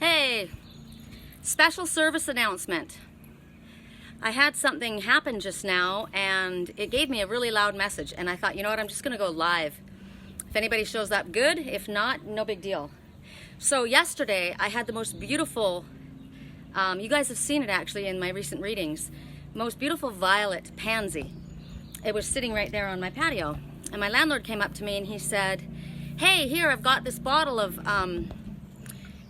Hey, special service announcement. I had something happen just now and it gave me a really loud message, and I thought, you know what, I'm just gonna go live. If anybody shows up, good. If not, no big deal. So yesterday I had the most beautiful, you guys have seen it actually in my recent readings, most beautiful violet pansy. It was sitting right there on my patio, and my landlord came up to me and he said, hey, here, I've got this bottle of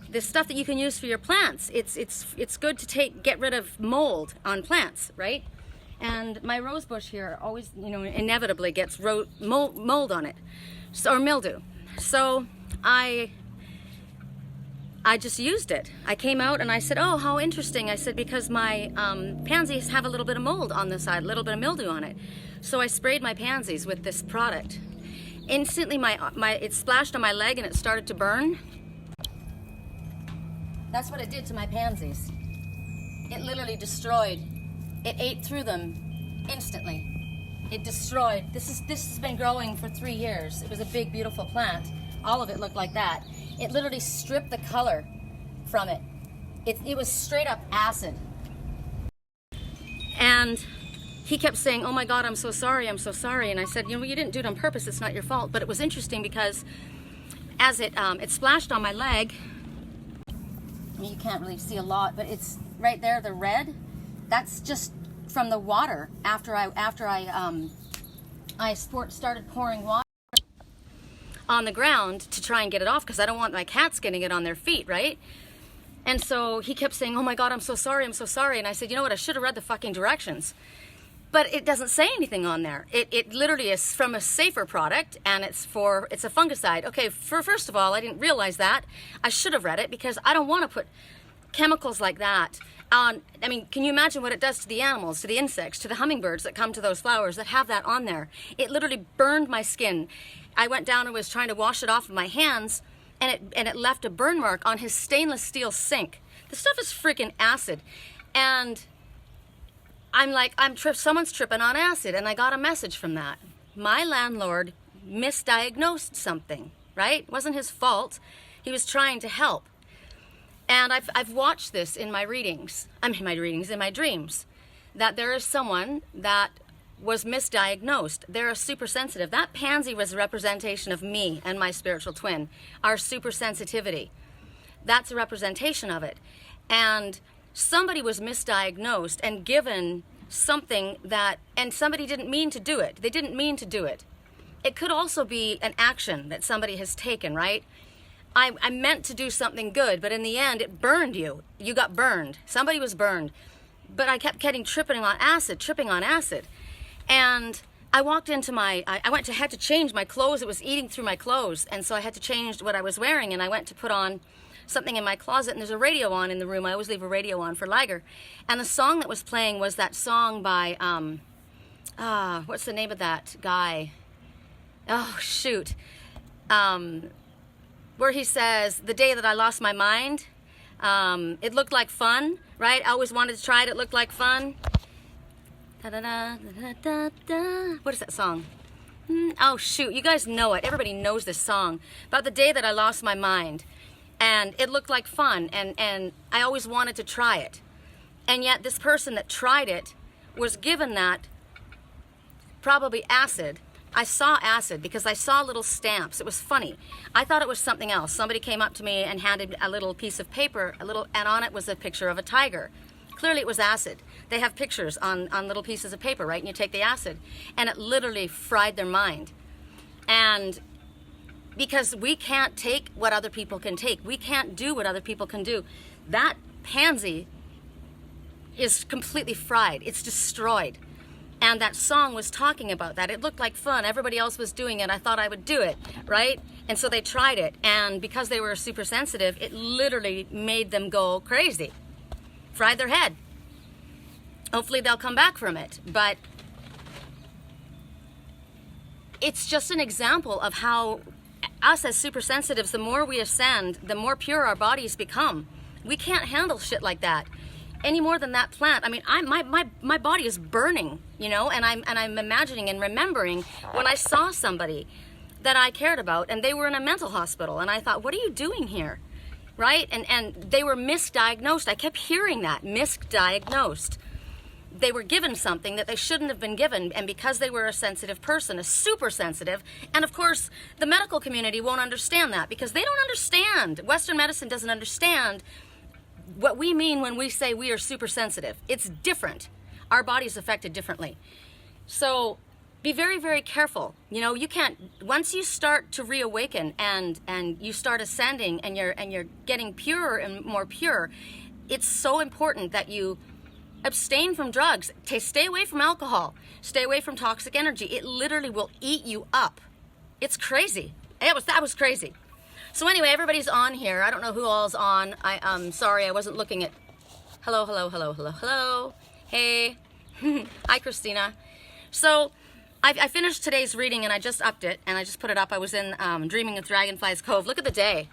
this stuff that you can use for your plants. It's good to get rid of mold on plants, right? And my rose bush here always, inevitably gets mold on it, or mildew. So I just used it. I came out and I said, oh, how interesting. I said, because my pansies have a little bit of mold on the side, a little bit of mildew on it. So I sprayed my pansies with this product. Instantly, it splashed on my leg and it started to burn. That's what it did to my pansies. It literally destroyed. It ate through them instantly. It destroyed. This has been growing for 3 years. It was a big, beautiful plant. All of it looked like that. It literally stripped the color from it. It was straight up acid. And he kept saying, oh my God, I'm so sorry, I'm so sorry. And I said, you didn't do it on purpose, it's not your fault. But it was interesting because as it splashed on my leg, you can't really see a lot, but it's right there, the red. That's just from the water after I started pouring water on the ground to try and get it off, because I don't want my cats getting it on their feet, right? And so he kept saying, oh my God, I'm so sorry, I'm so sorry. And I said, you know what, I should have read the fucking directions. But it doesn't say anything on there. It literally is from a safer product, and it's a fungicide. Okay, first of all, I didn't realize that. I should have read it, because I don't want to put chemicals like that on. I mean, can you imagine what it does to the animals, to the insects, to the hummingbirds that come to those flowers that have that on there? It literally burned my skin. I went down and was trying to wash it off of my hands, and it left a burn mark on his stainless steel sink. The stuff is freaking acid. And I'm like, someone's tripping on acid, and I got a message from that. My landlord misdiagnosed something, right? It wasn't his fault. He was trying to help. And I've watched this in my readings, in my dreams, that there is someone that was misdiagnosed. They're super sensitive. That pansy was a representation of me and my spiritual twin, our super sensitivity. That's a representation of it. And somebody was misdiagnosed and given something and somebody didn't mean to do it. They didn't mean to do it. It could also be an action that somebody has taken, right? I meant to do something good, but in the end, it burned you. You got burned. Somebody was burned. But I kept tripping on acid. And I walked into had to change my clothes. It was eating through my clothes. And so I had to change what I was wearing, and I went to put on something in my closet, and there's a radio on in the room. I always leave a radio on for Liger. And the song that was playing was that song by, what's the name of that guy? Oh, shoot. Where he says, the day that I lost my mind, it looked like fun, right? I always wanted to try it. It looked like fun. Da-da-da-da-da-da. What is that song? Oh, shoot. You guys know it. Everybody knows this song. About the day that I lost my mind. And it looked like fun, and I always wanted to try it. And yet this person that tried it was given that, probably acid. I saw acid because I saw little stamps. It was funny. I thought it was something else. Somebody came up to me and handed a little piece of paper, and on it was a picture of a tiger. Clearly it was acid. They have pictures on little pieces of paper, right? And you take the acid. And it literally fried their mind. And because we can't take what other people can take. We can't do what other people can do. That pansy is completely fried. It's destroyed. And that song was talking about that. It looked like fun. Everybody else was doing it. I thought I would do it, right? And so they tried it. And because they were super sensitive, it literally made them go crazy. Fried their head. Hopefully they'll come back from it. But it's just an example of how us as super sensitives, the more we ascend, the more pure our bodies become. We can't handle shit like that any more than that plant. I mean, my body is burning, and I'm imagining and remembering when I saw somebody that I cared about, and they were in a mental hospital, and I thought, what are you doing here? right? And they were misdiagnosed. I kept hearing that, misdiagnosed. They were given something that they shouldn't have been given, and because they were a sensitive person, a super sensitive, and of course, the medical community won't understand that because they don't understand. Western medicine doesn't understand what we mean when we say we are super sensitive. It's different. Our body's affected differently. So be very, very careful. You know, you can't, once you start to reawaken and you start ascending and you're getting purer and more pure, it's so important that you abstain from drugs. Stay away from alcohol. Stay away from toxic energy. It literally will eat you up. It's crazy. That was crazy. So anyway, everybody's on here. I don't know who all's on. I'm sorry, I wasn't looking at. Hello, hello, hello, hello, hello. Hey. Hi, Christina. So I finished today's reading and I just upped it and I just put it up. I was in Dreaming of Dragonfly's Cove. Look at the day.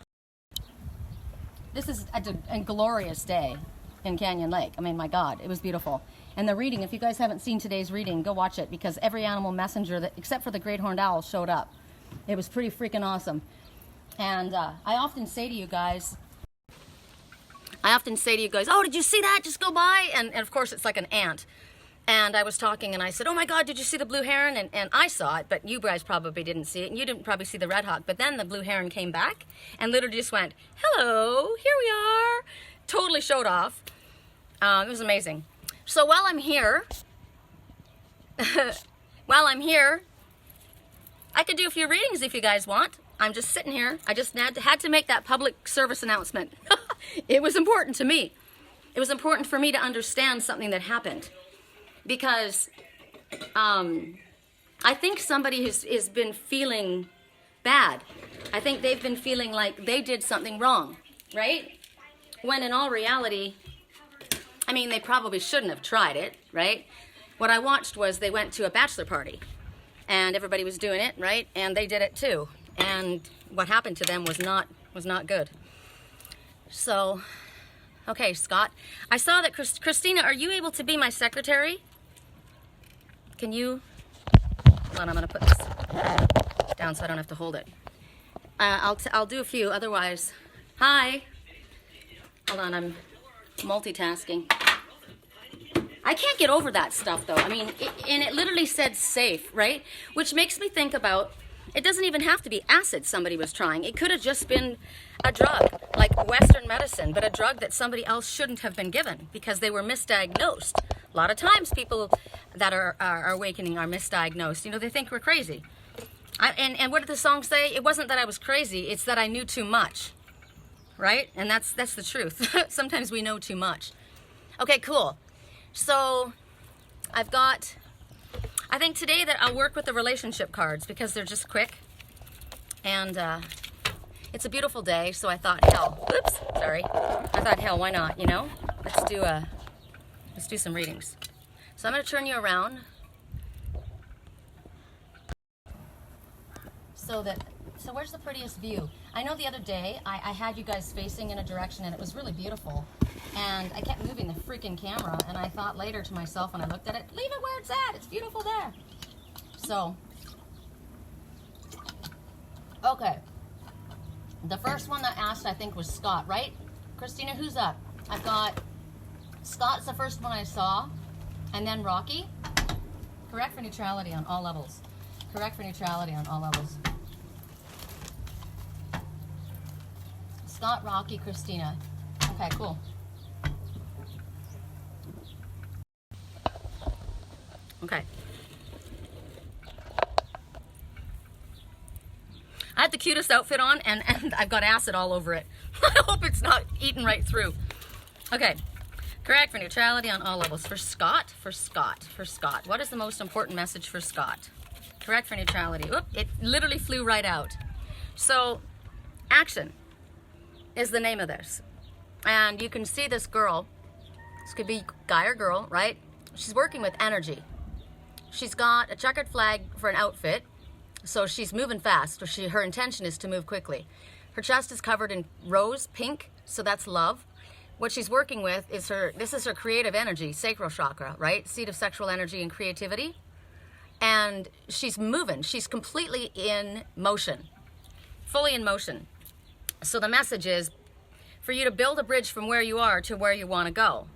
This is a glorious day in Canyon Lake. I mean, my God, it was beautiful. And the reading, if you guys haven't seen today's reading, go watch it because every animal messenger, that except for the great horned owl, showed up. It was pretty freaking awesome. And I often say to you guys, oh, did you see that? Just go by. And of course, it's like an ant. And I was talking and I said, oh my God, did you see the blue heron? And I saw it, but you guys probably didn't see it. And you didn't probably see the red hawk. But then the blue heron came back and literally just went, hello, here we are. Totally showed off. It was amazing. So while I'm here, I could do a few readings if you guys want. I'm just sitting here. I just had to make that public service announcement. It was important to me. It was important for me to understand something that happened. Because I think somebody has been feeling bad. I think they've been feeling like they did something wrong, right? When in all reality, I mean, they probably shouldn't have tried it, right? What I watched was they went to a bachelor party and everybody was doing it, right? And they did it too. And what happened to them was not good. So, okay, Scott. I saw that Christina, are you able to be my secretary? Can you? Hold on, I'm gonna put this down so I don't have to hold it. I'll do a few, otherwise. Hi. Hold on, I'm multitasking. I can't get over that stuff though. I mean, it literally said safe, right? Which makes me think about, it doesn't even have to be acid somebody was trying. It could have just been a drug, like Western medicine, but a drug that somebody else shouldn't have been given because they were misdiagnosed. A lot of times people that are awakening are misdiagnosed. You know, they think we're crazy. And what did the song say? It wasn't that I was crazy, it's that I knew too much. Right? And that's the truth. Sometimes we know too much. Okay, cool. So I think today that I'll work with the relationship cards because they're just quick. And it's a beautiful day, so I thought, hell, oops, sorry. I thought, hell, why not, you know? Let's do some readings. So I'm going to turn you around so where's the prettiest view? I know the other day I had you guys facing in a direction and it was really beautiful. And I kept moving the freaking camera and I thought later to myself when I looked at it, leave it where it's at. It's beautiful there. So, okay. The first one that asked, I think, was Scott, right? Christina, who's up? I've got Scott's the first one I saw, and then Rocky. Correct for neutrality on all levels. Correct for neutrality on all levels. Scott, Rocky, Christina. Okay, cool. Okay. I had the cutest outfit on and I've got acid all over it. I hope it's not eaten right through. Okay. Correct for neutrality on all levels. For Scott. What is the most important message for Scott? Correct for neutrality. Oop, it literally flew right out. So, action is the name of this. And you can see this girl. This could be guy or girl, right? She's working with energy. She's got a checkered flag for an outfit, so she's moving fast. Her intention is to move quickly. Her chest is covered in rose pink, so that's love. What she's working with is this is her creative energy, sacral chakra, right? Seat of sexual energy and creativity. And she's moving. She's completely in motion, fully in motion. So the message is, for you to build a bridge from where you are to where you want to go.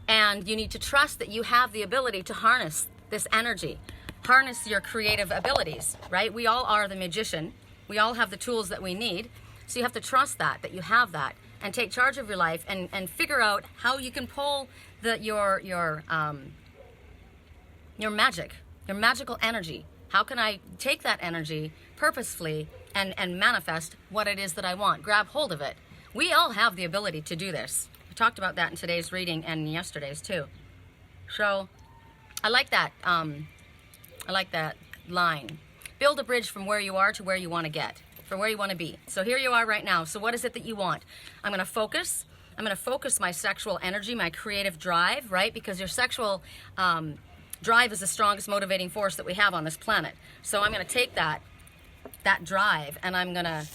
And you need to trust that you have the ability to harness this energy, harness your creative abilities, right? We all are the magician. We all have the tools that we need. So you have to trust that you have that, and take charge of your life and figure out how you can pull your magic, your magical energy. How can I take that energy purposefully and manifest what it is that I want? Grab hold of it. We all have the ability to do this. We talked about that in today's reading and yesterday's too. So I like that. I like that line. Build a bridge from where you are to where you want to get, from where you want to be. So here you are right now. So what is it that you want? I'm going to focus. I'm going to focus my sexual energy, my creative drive, right? Because your sexual drive is the strongest motivating force that we have on this planet. So I'm going to take that drive, and I'm going to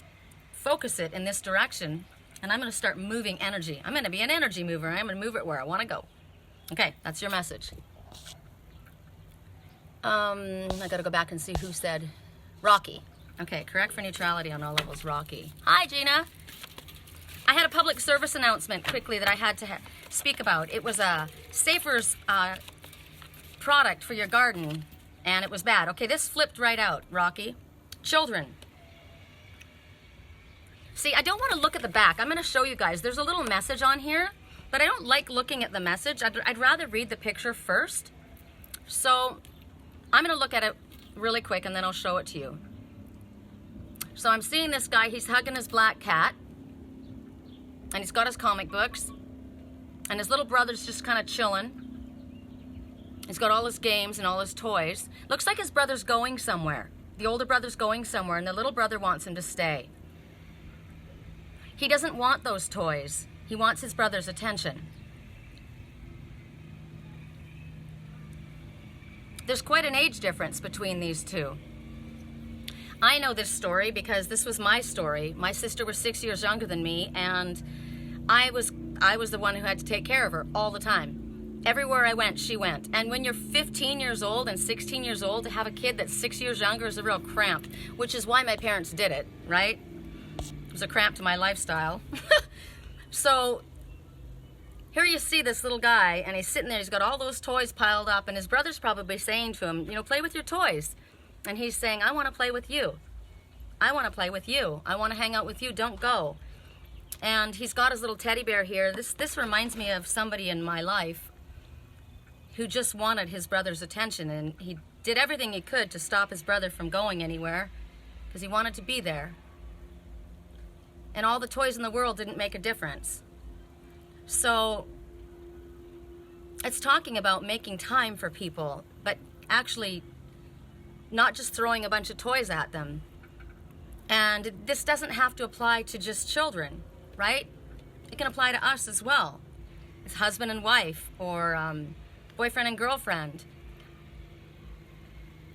focus it in this direction, and I'm going to start moving energy. I'm going to be an energy mover. I'm going to move it where I want to go. Okay, that's your message. I got to go back and see who said Rocky. Okay, correct for neutrality on all levels, Rocky. Hi, Gina. I had a public service announcement quickly that I had to speak about. It was a Safer's product for your garden, and it was bad. Okay, this flipped right out, Rocky. Children. See, I don't want to look at the back. I'm going to show you guys. There's a little message on here, but I don't like looking at the message. I'd rather read the picture first. So I'm going to look at it really quick, and then I'll show it to you. So I'm seeing this guy. He's hugging his black cat, and he's got his comic books, and his little brother's just kind of chilling. He's got all his games and all his toys. Looks like his brother's going somewhere. The older brother's going somewhere, and the little brother wants him to stay. He doesn't want those toys. He wants his brother's attention. There's quite an age difference between these two. I know this story because this was my story. My sister was 6 years younger than me, and I was the one who had to take care of her all the time. Everywhere I went, she went. And when you're 15 years old and 16 years old, to have a kid that's 6 years younger is a real cramp, which is why my parents did it, right? It was a cramp to my lifestyle. So here you see this little guy, and he's sitting there. He's got all those toys piled up, and his brother's probably saying to him, you know, play with your toys. And he's saying, I want to play with you. I want to play with you. I want to hang out with you. Don't go. And he's got his little teddy bear here. This reminds me of somebody in my life who just wanted his brother's attention, and he did everything he could to stop his brother from going anywhere because he wanted to be there. And all the toys in the world didn't make a difference. So it's talking about making time for people, but actually not just throwing a bunch of toys at them. And this doesn't have to apply to just children, right? It can apply to us as well. It's husband and wife, or boyfriend and girlfriend.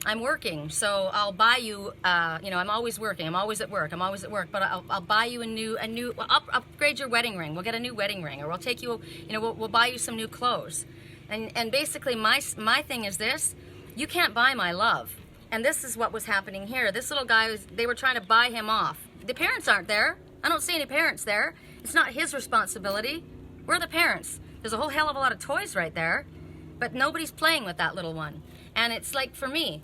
I'm working, so I'll buy you, I'm always working, I'm always at work, but I'll buy you I'll upgrade your wedding ring. We'll get a new wedding ring, or we'll take you, we'll buy you some new clothes. And basically my thing is this: you can't buy my love. And this is what was happening here. This little guy, they were trying to buy him off. The parents aren't there. I don't see any parents there. It's not his responsibility. We're the parents. There's a whole hell of a lot of toys right there, but nobody's playing with that little one. And it's like, for me,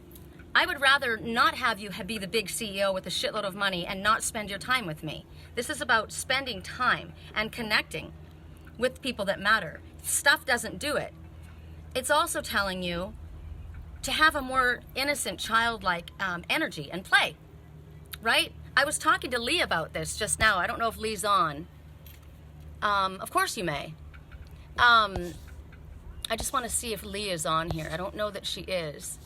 I would rather not have you be the big CEO with a shitload of money and not spend your time with me. This is about spending time and connecting with people that matter. Stuff doesn't do it. It's also telling you to have a more innocent, childlike energy and play, right? I was talking to Lee about this just now. I don't know if Lee's on. Of course you may. I just want to see if Lee is on here. I don't know that she is.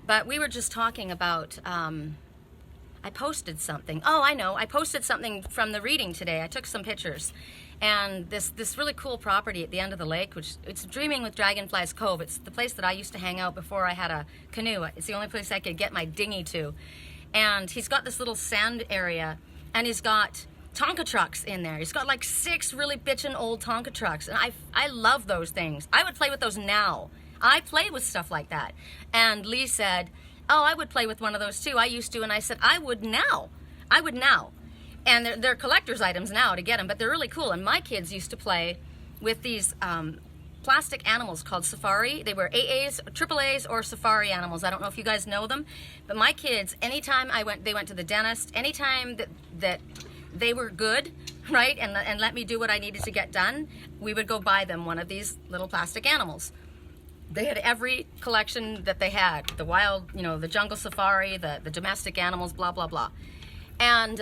But we were just talking about, I posted something. Oh, I know. I posted something from the reading today. I took some pictures. And this really cool property at the end of the lake, which it's Dreaming with Dragonflies Cove. It's the place that I used to hang out before I had a canoe. It's the only place I could get my dinghy to. And he's got this little sand area, and he's got Tonka trucks in there. He's got like 6 really bitchin' old Tonka trucks. And I love those things. I would play with those now. I play with stuff like that. And Lee said, oh, I would play with one of those too. I used to. And I said, I would now. And they're collector's items now to get them, but they're really cool. And my kids used to play with these plastic animals called safari. They were AAs, AAAs, or safari animals. I don't know if you guys know them, but my kids, anytime they went to the dentist, anytime that they were good, right, and let me do what I needed to get done, we would go buy them one of these little plastic animals. They had every collection that they had, the wild, the jungle safari, the domestic animals, blah, blah, blah. And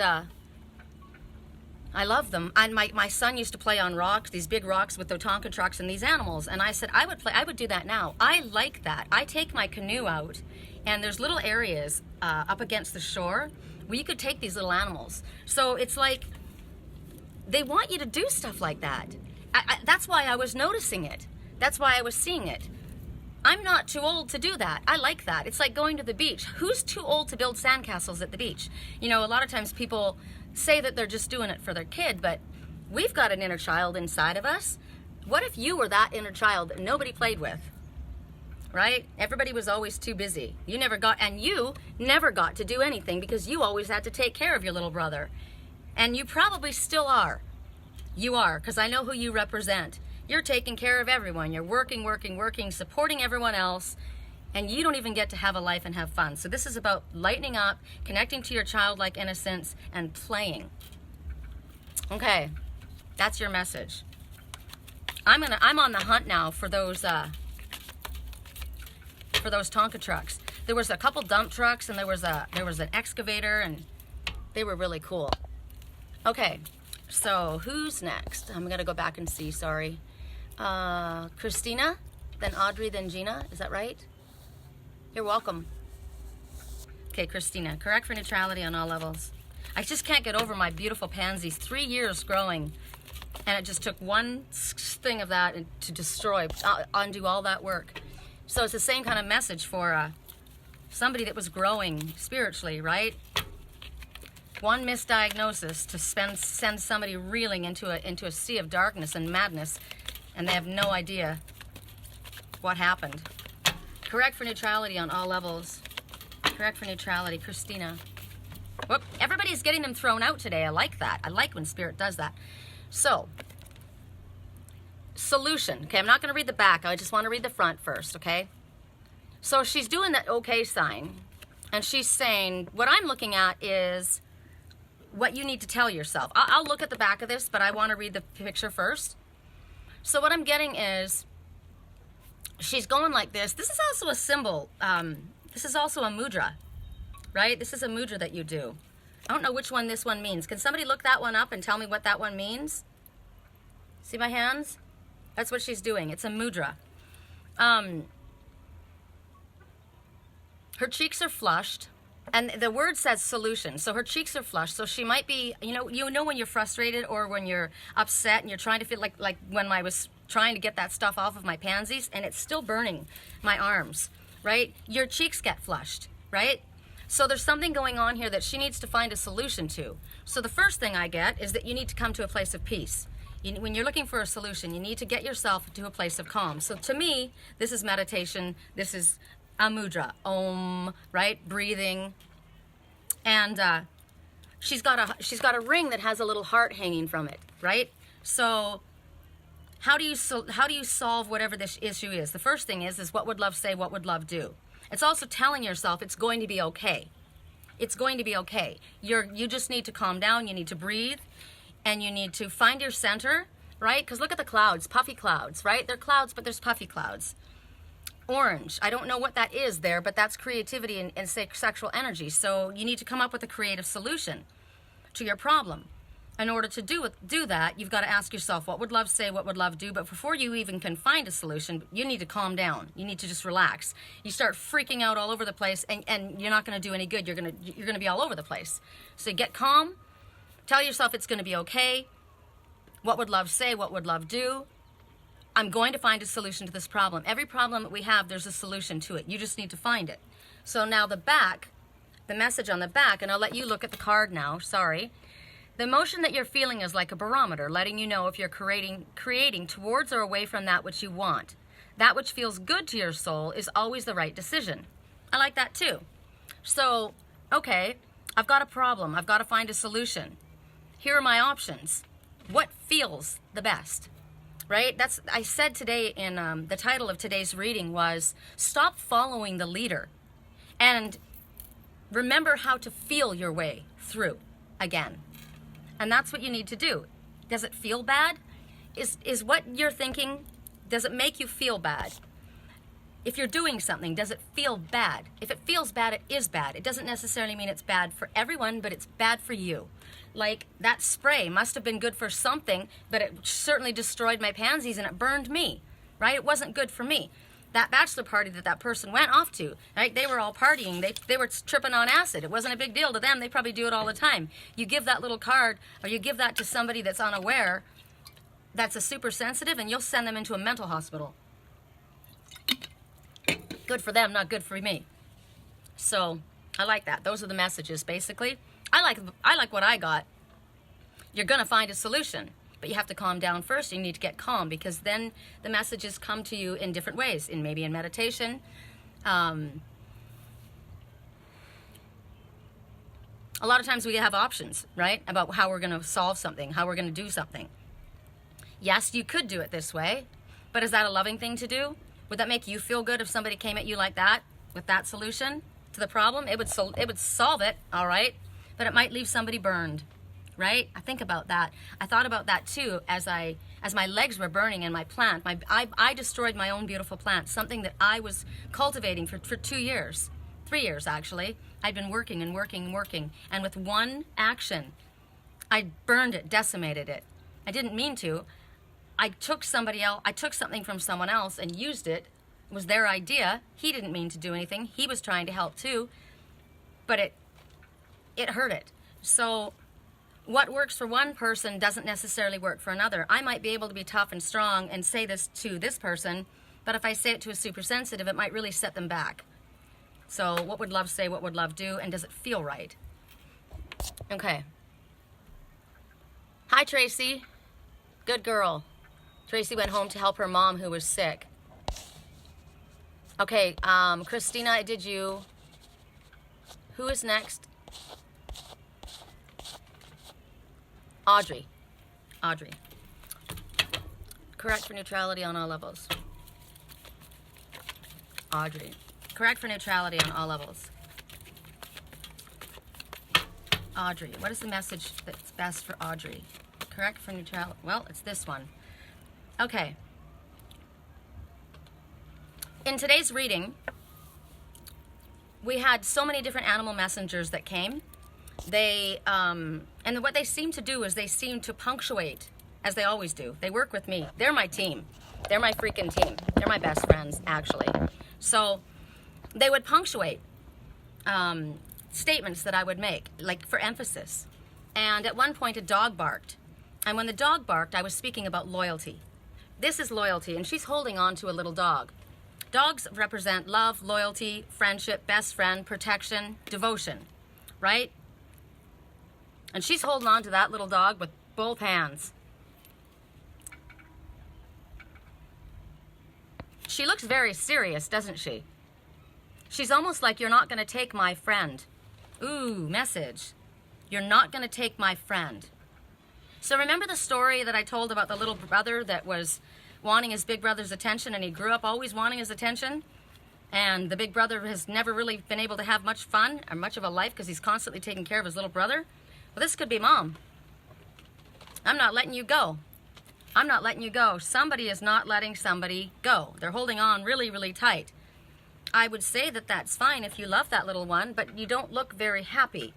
I love them. And my son used to play on rocks, these big rocks with the Tonka trucks and these animals. And I said, I would do that now. I like that. I take my canoe out, and there's little areas up against the shore where you could take these little animals. So it's like, they want you to do stuff like that. That's why I was noticing it. That's why I was seeing it. I'm not too old to do that. I like that. It's like going to the beach. Who's too old to build sandcastles at the beach? A lot of times people say that they're just doing it for their kid, but we've got an inner child inside of us. What if you were that inner child that nobody played with, right? Everybody was always too busy. You never got to do anything because you always had to take care of your little brother. And you probably still are. You are, because I know who you represent. You're taking care of everyone. You're working, supporting everyone else, and you don't even get to have a life and have fun. So this is about lightening up, connecting to your childlike innocence, and playing. Okay, that's your message. I'm on the hunt now for those Tonka trucks. There was a couple dump trucks, and there was an excavator, and they were really cool. Okay, so who's next? I'm gonna go back and see. Sorry, Christina, then Audrey, then Gina. Is that right? You're welcome. Okay, Christina, correct for neutrality on all levels. I just can't get over my beautiful pansies. 3 years growing, and it just took one thing of that to destroy, undo all that work. So it's the same kind of message for somebody that was growing spiritually, right? One misdiagnosis to send somebody reeling into a sea of darkness and madness, and they have no idea what happened. Correct for neutrality on all levels. Correct for neutrality, Christina. Whoop, everybody's getting them thrown out today. I like that. I like when Spirit does that. So, solution. Okay, I'm not going to read the back. I just want to read the front first, okay? So she's doing that okay sign, and she's saying, what I'm looking at is what you need to tell yourself. I'll look at the back of this, but I want to read the picture first. So what I'm getting is, she's going like this. This is also a symbol. This is also a mudra, right? This is a mudra that you do. I don't know which one this one means. Can somebody look that one up and tell me what that one means? See my hands? That's what she's doing. It's a mudra. Her cheeks are flushed, and the word says solution. So her cheeks are flushed. So she might be, you know when you're frustrated or when you're upset and you're trying to feel like when I was trying to get that stuff off of my pansies and it's still burning my arms, right? Your cheeks get flushed, right? So there's something going on here that she needs to find a solution to. So the first thing I get is that you need to come to a place of peace. When you're looking for a solution, you need to get yourself to a place of calm. So to me, this is meditation. This is a mudra, Om, right? Breathing. And she's got a ring that has a little heart hanging from it, right? So how do you solve whatever this issue is? The first thing is what would love say, what would love do? It's also telling yourself it's going to be okay. It's going to be okay. You just need to calm down, you need to breathe, and you need to find your center, right? Because look at the clouds, puffy clouds, right? They're clouds, but there's puffy clouds. Orange, I don't know what that is there, but that's creativity and sexual energy. So you need to come up with a creative solution to your problem. In order to do that, you've got to ask yourself, what would love say, what would love do? But before you even can find a solution, you need to calm down. You need to just relax. You start freaking out all over the place, and you're not going to do any good. You're going to be all over the place. So get calm. Tell yourself it's going to be okay. What would love say, what would love do? I'm going to find a solution to this problem. Every problem that we have, there's a solution to it. You just need to find it. So now the message on the back, and I'll let you look at the card now, sorry. The emotion that you're feeling is like a barometer, letting you know if you're creating towards or away from that which you want. That which feels good to your soul is always the right decision. I like that too. So, okay, I've got a problem. I've got to find a solution. here are my options. What feels the best? Right? I said today in the title of today's reading was stop following the leader and remember how to feel your way through again. And that's what you need to do. Does it feel bad? Is what you're thinking, does it make you feel bad? If you're doing something, does it feel bad? If it feels bad, it is bad. It doesn't necessarily mean it's bad for everyone, but it's bad for you. Like that spray must have been good for something, but it certainly destroyed my pansies and it burned me, right? It wasn't good for me. That bachelor party that person went off to, right? They were all partying. They were tripping on acid. It wasn't a big deal to them. They probably do it all the time. You give that little card or you give that to somebody that's unaware, that's a super sensitive, and you'll send them into a mental hospital. Good for them, not good for me. So I like that. Those are the messages, basically. I like what I got. You're going to find a solution, but you have to calm down first. You need to get calm because then the messages come to you in different ways, maybe in meditation. A lot of times we have options, right, about how we're going to solve something, how we're going to do something. Yes, you could do it this way, but is that a loving thing to do? Would that make you feel good if somebody came at you like that with that solution to the problem? It would solve it, all right, but it might leave somebody burned, right? I think about that. I thought about that too as my legs were burning in my plant. I destroyed my own beautiful plant, something that I was cultivating for 2 years, 3 years actually. I'd been working and working and working, and with one action, I burned it, decimated it. I didn't mean to. I took something from someone else and used it. It was their idea. He didn't mean to do anything. He was trying to help too, but it hurt it. So what works for one person doesn't necessarily work for another. I might be able to be tough and strong and say this to this person, but if I say it to a super sensitive, it might really set them back. So what would love say? What would love do? And does it feel right? Okay. Hi, Tracy. Good girl. Tracy went home to help her mom who was sick. Okay, Christina, who is next? Audrey. Correct for neutrality on all levels. Audrey. Correct for neutrality on all levels. Audrey, what is the message that's best for Audrey? Correct for neutrality. Well, it's this one. Okay. In today's reading, we had so many different animal messengers that came. And what they seem to do is they seem to punctuate, as they always do. They work with me. They're my team. They're my freaking team. They're my best friends, actually. So they would punctuate statements that I would make, like for emphasis. And at one point, a dog barked. And when the dog barked, I was speaking about loyalty. This is loyalty, and she's holding on to a little dog. Dogs represent love, loyalty, friendship, best friend, protection, devotion, right? And she's holding on to that little dog with both hands. She looks very serious, doesn't she? She's almost like, you're not going to take my friend. Ooh, message. You're not going to take my friend. So remember the story that I told about the little brother that was wanting his big brother's attention, and he grew up always wanting his attention? And the big brother has never really been able to have much fun or much of a life because he's constantly taking care of his little brother? Well, this could be Mom. I'm not letting you go. I'm not letting you go. Somebody is not letting somebody go. They're holding on really, really tight. I would say that that's fine if you love that little one, but you don't look very happy.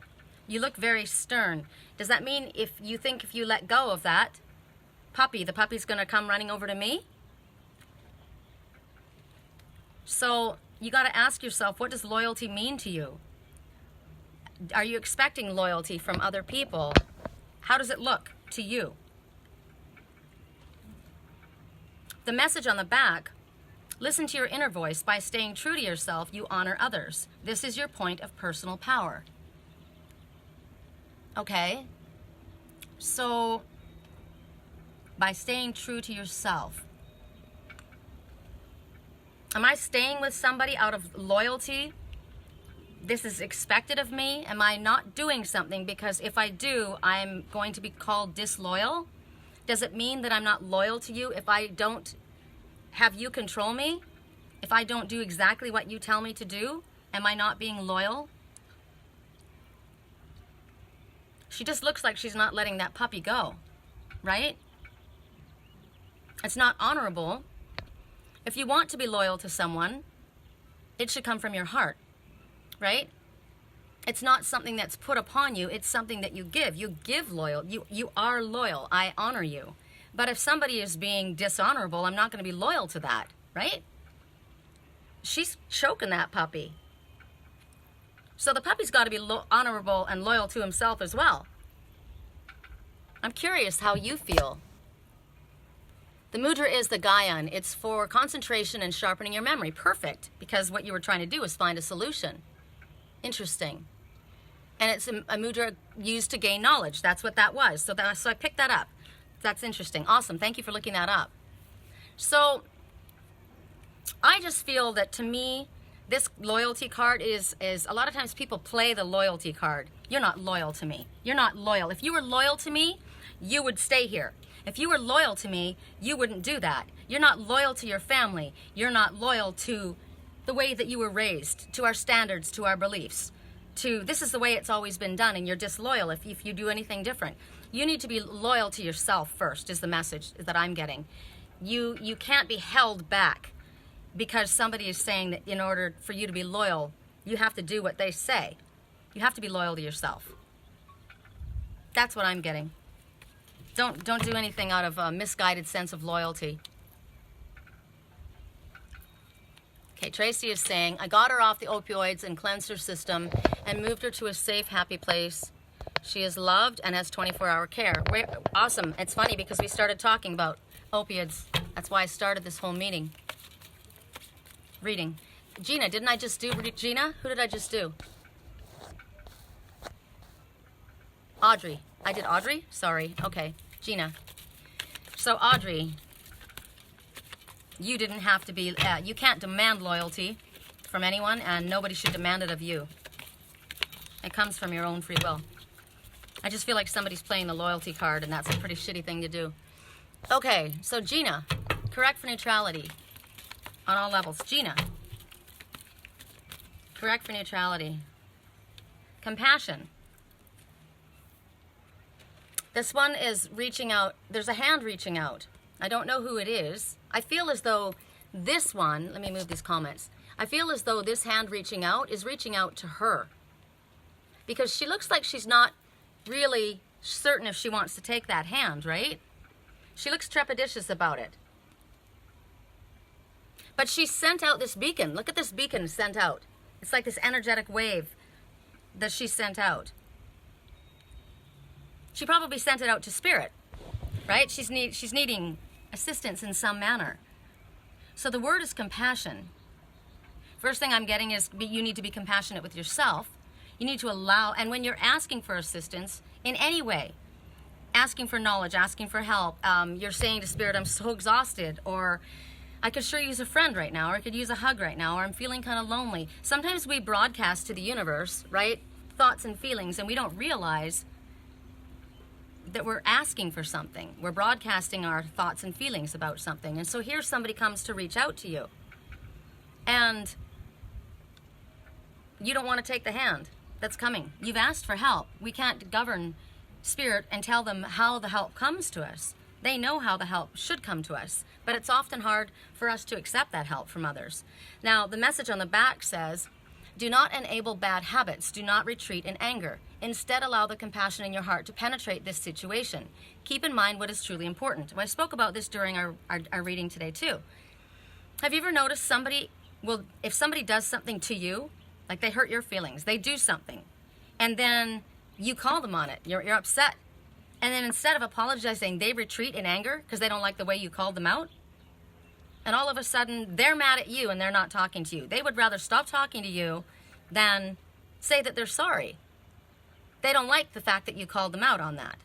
You look very stern. Does that mean if you let go of that puppy, the puppy's going to come running over to me? So you got to ask yourself, what does loyalty mean to you? Are you expecting loyalty from other people? How does it look to you? The message on the back, listen to your inner voice. By staying true to yourself, you honor others. This is your point of personal power. Okay? So, by staying true to yourself, am I staying with somebody out of loyalty this is expected of me? Am I not doing something because if I do, I'm going to be called disloyal? Does it mean that I'm not loyal to you if I don't have you control me? If I don't do exactly what you tell me to do, am I not being loyal? She just looks like she's not letting that puppy go, right? It's not honorable. If you want to be loyal to someone, it should come from your heart, right? It's not something that's put upon you. It's something that you give. You give loyal. You are loyal. I honor you. But if somebody is being dishonorable, I'm not going to be loyal to that, right? She's choking that puppy. So the puppy's got to be honorable and loyal to himself as well. I'm curious how you feel. The mudra is the Gaian. It's for concentration and sharpening your memory. Perfect, because what you were trying to do is find a solution. Interesting. And it's a mudra used to gain knowledge. That's what that was. So I picked that up. That's interesting. Awesome. Thank you for looking that up. So I just feel that to me, this loyalty card is a lot of times people play the loyalty card. You're not loyal to me. You're not loyal. If you were loyal to me, you would stay here. If you were loyal to me, you wouldn't do that. You're not loyal to your family. You're not loyal to the way that you were raised, to our standards, to our beliefs, to this is the way it's always been done, and you're disloyal if you do anything different. You need to be loyal to yourself first, is the message that I'm getting. You can't be held back because somebody is saying that in order for you to be loyal, you have to do what they say. You have to be loyal to yourself. That's what I'm getting. Don't do anything out of a misguided sense of loyalty. Okay, Tracy is saying, I got her off the opioids and cleansed her system and moved her to a safe, happy place. She is loved and has 24-hour care. Awesome. It's funny because we started talking about opiates. That's why I started this whole meeting. Reading. Gina, didn't I just do Gina? Who did I just do? Audrey. I did Audrey? Sorry. Okay. Gina. So Audrey, you didn't have to be, you can't demand loyalty from anyone, and nobody should demand it of you. It comes from your own free will. I just feel like somebody's playing the loyalty card, and that's a pretty shitty thing to do. Okay, so Gina, correct for neutrality on all levels. Gina, correct for neutrality. Compassion. This one is reaching out. There's a hand reaching out. I don't know who it is. I feel as though this one, let me move these comments. I feel as though this hand reaching out is reaching out to her. Because she looks like she's not really certain if she wants to take that hand, right? She looks trepidatious about it. But she sent out this beacon. Look at this beacon sent out. It's like this energetic wave that she sent out. She probably sent it out to spirit, right? She's needing assistance in some manner. So the word is compassion. First thing I'm getting is you need to be compassionate with yourself. You need to allow, and when you're asking for assistance in any way, asking for knowledge, asking for help, you're saying to spirit, I'm so exhausted, or I could sure use a friend right now, or I could use a hug right now, or I'm feeling kind of lonely. Sometimes we broadcast to the universe, right? Thoughts and feelings, and we don't realize that we're asking for something. We're broadcasting our thoughts and feelings about something. And so here somebody comes to reach out to you. And you don't want to take the hand that's coming. You've asked for help. We can't govern spirit and tell them how the help comes to us. They know how the help should come to us. But it's often hard for us to accept that help from others. Now, the message on the back says, do not enable bad habits. Do not retreat in anger. Instead, allow the compassion in your heart to penetrate this situation. Keep in mind what is truly important. I spoke about this during our reading today, too. Have you ever noticed if somebody does something to you, like they hurt your feelings, they do something, and then you call them on it, you're upset, and then instead of apologizing, they retreat in anger because they don't like the way you called them out? And all of a sudden, they're mad at you and they're not talking to you. They would rather stop talking to you than say that they're sorry. They don't like the fact that you called them out on that.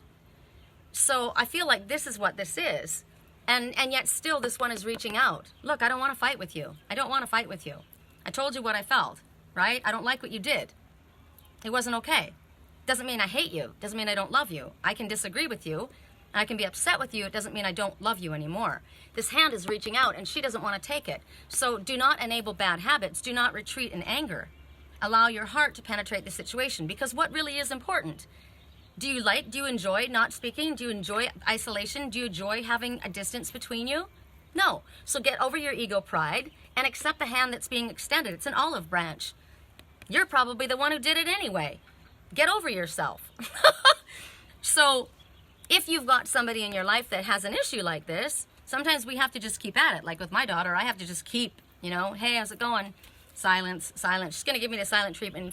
So I feel like this is what this is. And yet still this one is reaching out. Look, I don't want to fight with you. I don't want to fight with you. I told you what I felt. right? I don't like what you did. It wasn't okay. Doesn't mean I hate you. Doesn't mean I don't love you. I can disagree with you, and I can be upset with you. It doesn't mean I don't love you anymore. This hand is reaching out, and she doesn't want to take it. So do not enable bad habits. Do not retreat in anger. Allow your heart to penetrate the situation, because what really is important? Do you enjoy not speaking? Do you enjoy isolation? Do you enjoy having a distance between you? No. So get over your ego pride and accept the hand that's being extended. It's an olive branch. You're probably the one who did it anyway. Get over yourself. So if you've got somebody in your life that has an issue like this, sometimes we have to just keep at it. Like with my daughter, I have to just keep, hey, how's it going? Silence, silence. She's going to give me the silent treatment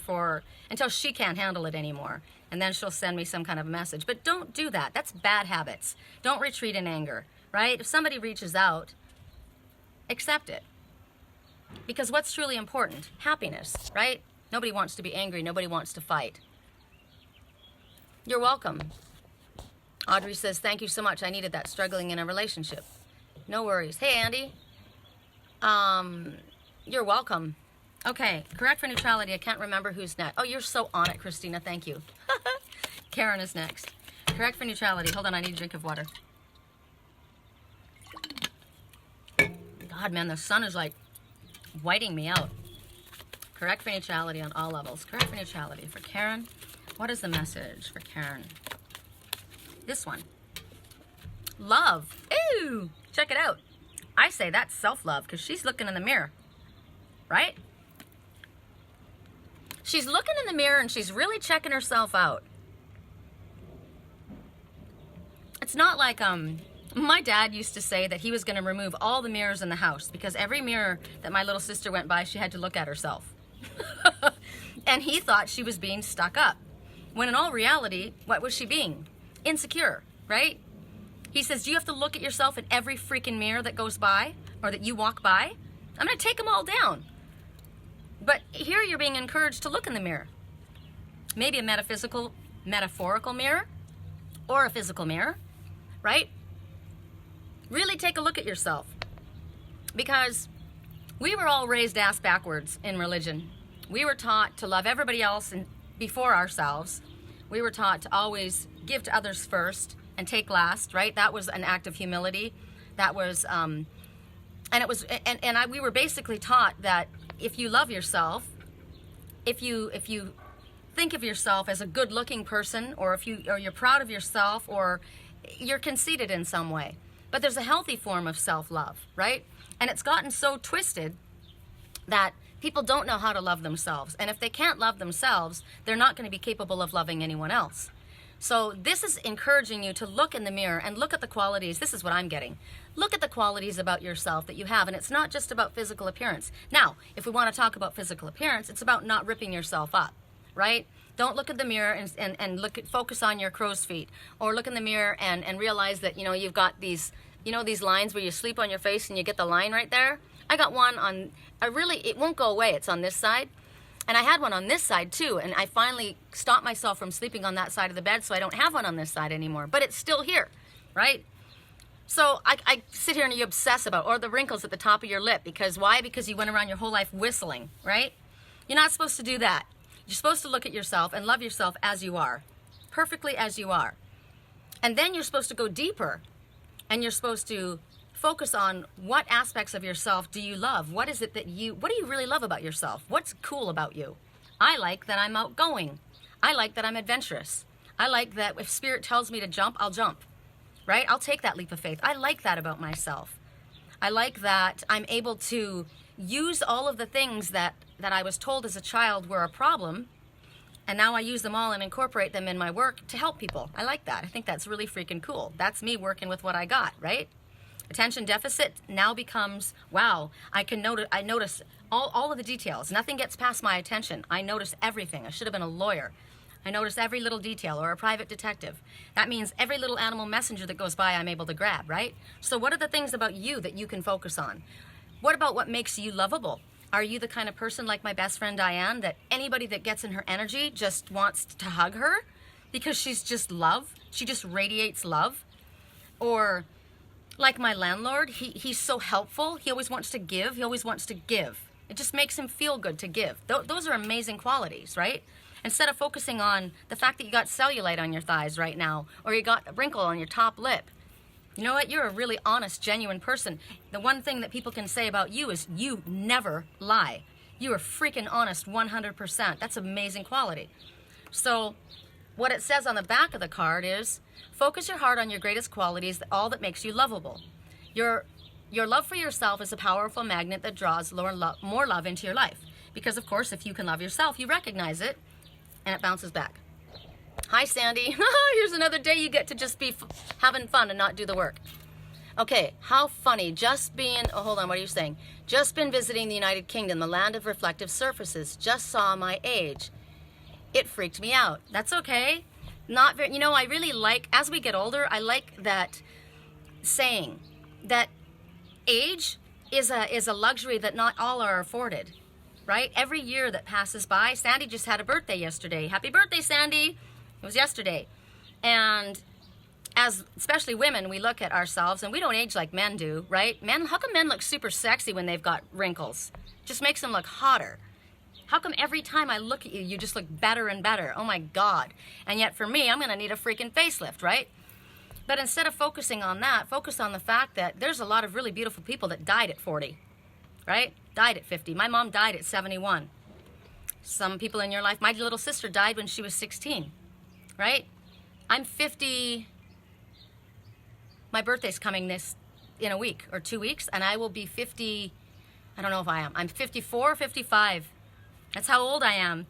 until she can't handle it anymore. And then she'll send me some kind of message. But don't do that. That's bad habits. Don't retreat in anger, right? If somebody reaches out, accept it. Because what's truly important? Happiness, right? Nobody wants to be angry. Nobody wants to fight. You're welcome. Audrey says, thank you so much. I needed that, struggling in a relationship. No worries. Hey, Andy. You're welcome. Okay, correct for neutrality. I can't remember who's next. Oh, you're so on it, Christina. Thank you. Karen is next. Correct for neutrality. Hold on, I need a drink of water. God, man, the sun is like whiting me out. Correct for neutrality on all levels. Correct for neutrality. For Karen, what is the message for Karen? This one. Love. Ooh, check it out. I say that's self-love because she's looking in the mirror, right? She's looking in the mirror and she's really checking herself out. It's not like, my dad used to say that he was going to remove all the mirrors in the house because every mirror that my little sister went by, she had to look at herself. And he thought she was being stuck up. When in all reality, what was she being? Insecure, right? He says, do you have to look at yourself in every freaking mirror that goes by or that you walk by? I'm going to take them all down. But here you're being encouraged to look in the mirror. Maybe a metaphorical mirror or a physical mirror, right? Really take a look at yourself. Because we were all raised ass backwards in religion. We were taught to love everybody else and before ourselves. We were taught to always give to others first and take last, right? That was an act of humility. That was, we were basically taught that if you love yourself, if you think of yourself as a good-looking person, or you're proud of yourself, or you're conceited in some way. But there's a healthy form of self-love, right? And it's gotten so twisted that people don't know how to love themselves. And if they can't love themselves, they're not going to be capable of loving anyone else. So this is encouraging you to look in the mirror and look at the qualities. This is what I'm getting. Look at the qualities about yourself that you have. And it's not just about physical appearance. Now, if we want to talk about physical appearance, it's about not ripping yourself up, right? Don't look at the mirror and focus on your crow's feet. Or look in the mirror and realize that, you've got these, these lines where you sleep on your face and you get the line right there. I got one on, it won't go away. It's on this side. And I had one on this side too, and I finally stopped myself from sleeping on that side of the bed, so I don't have one on this side anymore. But it's still here, right? So I sit here and you obsess about, or the wrinkles at the top of your lip, because why? Because you went around your whole life whistling, right? You're not supposed to do that. You're supposed to look at yourself and love yourself as you are, perfectly as you are. And then you're supposed to go deeper, and you're supposed to focus on what aspects of yourself do you love? What do you really love about yourself? What's cool about you? I like that I'm outgoing. I like that I'm adventurous. I like that if spirit tells me to jump, I'll jump, right? I'll take that leap of faith. I like that about myself. I like that I'm able to use all of the things that I was told as a child were a problem, and now I use them all and incorporate them in my work to help people. I like that. I think that's really freaking cool. That's me working with what I got, right? Attention deficit now becomes, wow, I notice all of the details. Nothing gets past my attention. I notice everything. I should have been a lawyer. I notice every little detail, or a private detective. That means every little animal messenger that goes by I'm able to grab, right? So what are the things about you that you can focus on? What about what makes you lovable? Are you the kind of person like my best friend Diane, that anybody that gets in her energy just wants to hug her because she's just love? She just radiates love? Or like my landlord, he's so helpful. He always wants to give. He always wants to give. It just makes him feel good to give. Those are amazing qualities, right? Instead of focusing on the fact that you got cellulite on your thighs right now, or you got a wrinkle on your top lip. You know what? You're a really honest, genuine person. The one thing that people can say about you is you never lie. You are freaking honest 100%. That's amazing quality. So what it says on the back of the card is, focus your heart on your greatest qualities, all that makes you lovable. Your love for yourself is a powerful magnet that draws more love into your life. Because, of course, if you can love yourself, you recognize it, and it bounces back. Hi, Sandy. Here's another day you get to just be having fun and not do the work. Okay, how funny. Hold on, what are you saying? Just been visiting the United Kingdom, the land of reflective surfaces. Just saw my age. It freaked me out. That's okay. Not very, I really like, as we get older, I like that saying that age is a luxury that not all are afforded, right? Every year that passes by, Sandy just had a birthday yesterday. Happy birthday, Sandy. It was yesterday. And especially women, we look at ourselves and we don't age like men do, right? Men, how come men look super sexy when they've got wrinkles? Just makes them look hotter. How come every time I look at you, you just look better and better? Oh my God. And yet for me, I'm gonna need a freaking facelift, right? But instead of focusing on that, focus on the fact that there's a lot of really beautiful people that died at 40, right? Died at 50. My mom died at 71. Some people in your life, my little sister died when she was 16, right? I'm 50, my birthday's coming in a week or 2 weeks, and I will be 50, I don't know if I am. I'm 54, 55. That's how old I am.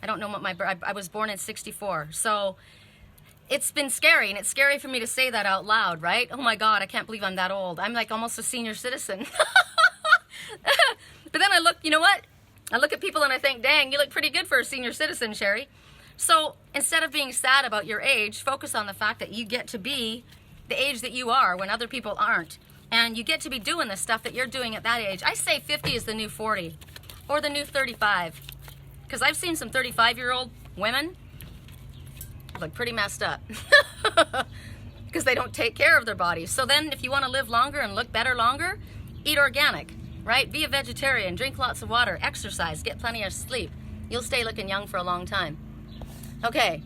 I don't know what I was born in 64. So it's been scary, and it's scary for me to say that out loud, right? Oh my God, I can't believe I'm that old. I'm like almost a senior citizen. But then I look, you know what? I look at people and I think, dang, you look pretty good for a senior citizen, Sherry. So instead of being sad about your age, focus on the fact that you get to be the age that you are when other people aren't. And you get to be doing the stuff that you're doing at that age. I say 50 is the new 40 or the new 35. Because I've seen some 35-year-old women look pretty messed up because they don't take care of their bodies. So then if you want to live longer and look better longer, eat organic, right? Be a vegetarian, drink lots of water, exercise, get plenty of sleep. You'll stay looking young for a long time. Okay.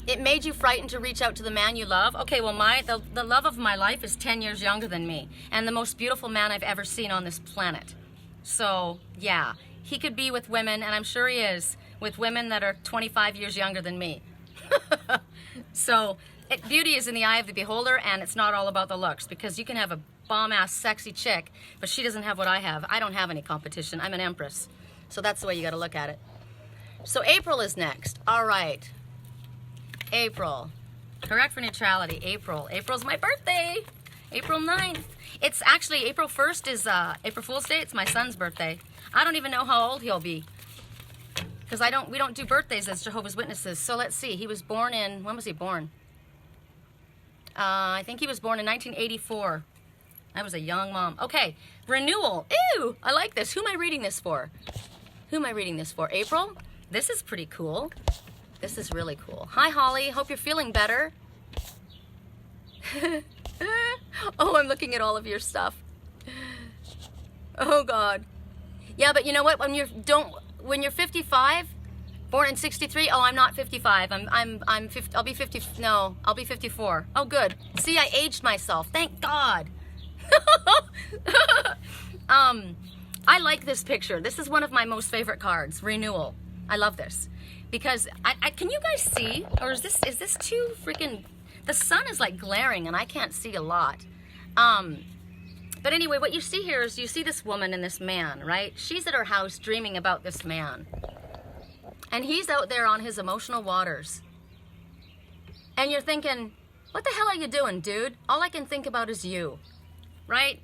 It made you frightened to reach out to the man you love. Okay, well, the love of my life is 10 years younger than me, and the most beautiful man I've ever seen on this planet. So, yeah, he could be with women, and I'm sure he is, with women that are 25 years younger than me. So, beauty is in the eye of the beholder, and it's not all about the looks, because you can have a bomb-ass sexy chick, but she doesn't have what I have. I don't have any competition. I'm an empress. So that's the way you got to look at it. So April is next. All right. April. Correct for neutrality. April. April's my birthday. April 9th. It's actually April 1st is April Fool's Day. It's my son's birthday. I don't even know how old he'll be, because we don't do birthdays as Jehovah's Witnesses. So let's see. He was born in, when was he born? I think he was born in 1984. I was a young mom. Okay. Renewal. Ew. I like this. Who am I reading this for? Who am I reading this for? April? This is pretty cool. This is really cool. Hi, Holly. Hope you're feeling better. Oh, I'm looking at all of your stuff. Oh, God. Yeah, but you know what? When you're 55, born in 63. Oh, I'm not 55. I'm 50. I'll be 50. No, I'll be 54. Oh, good. See, I aged myself. Thank God. I like this picture. This is one of my most favorite cards. Renewal. I love this because can you guys see, or is this too freaking? The sun is like glaring and I can't see a lot. But anyway, what you see here is you see this woman and this man, right? She's at her house dreaming about this man, and he's out there on his emotional waters. And you're thinking, what the hell are you doing, dude? All I can think about is you, right?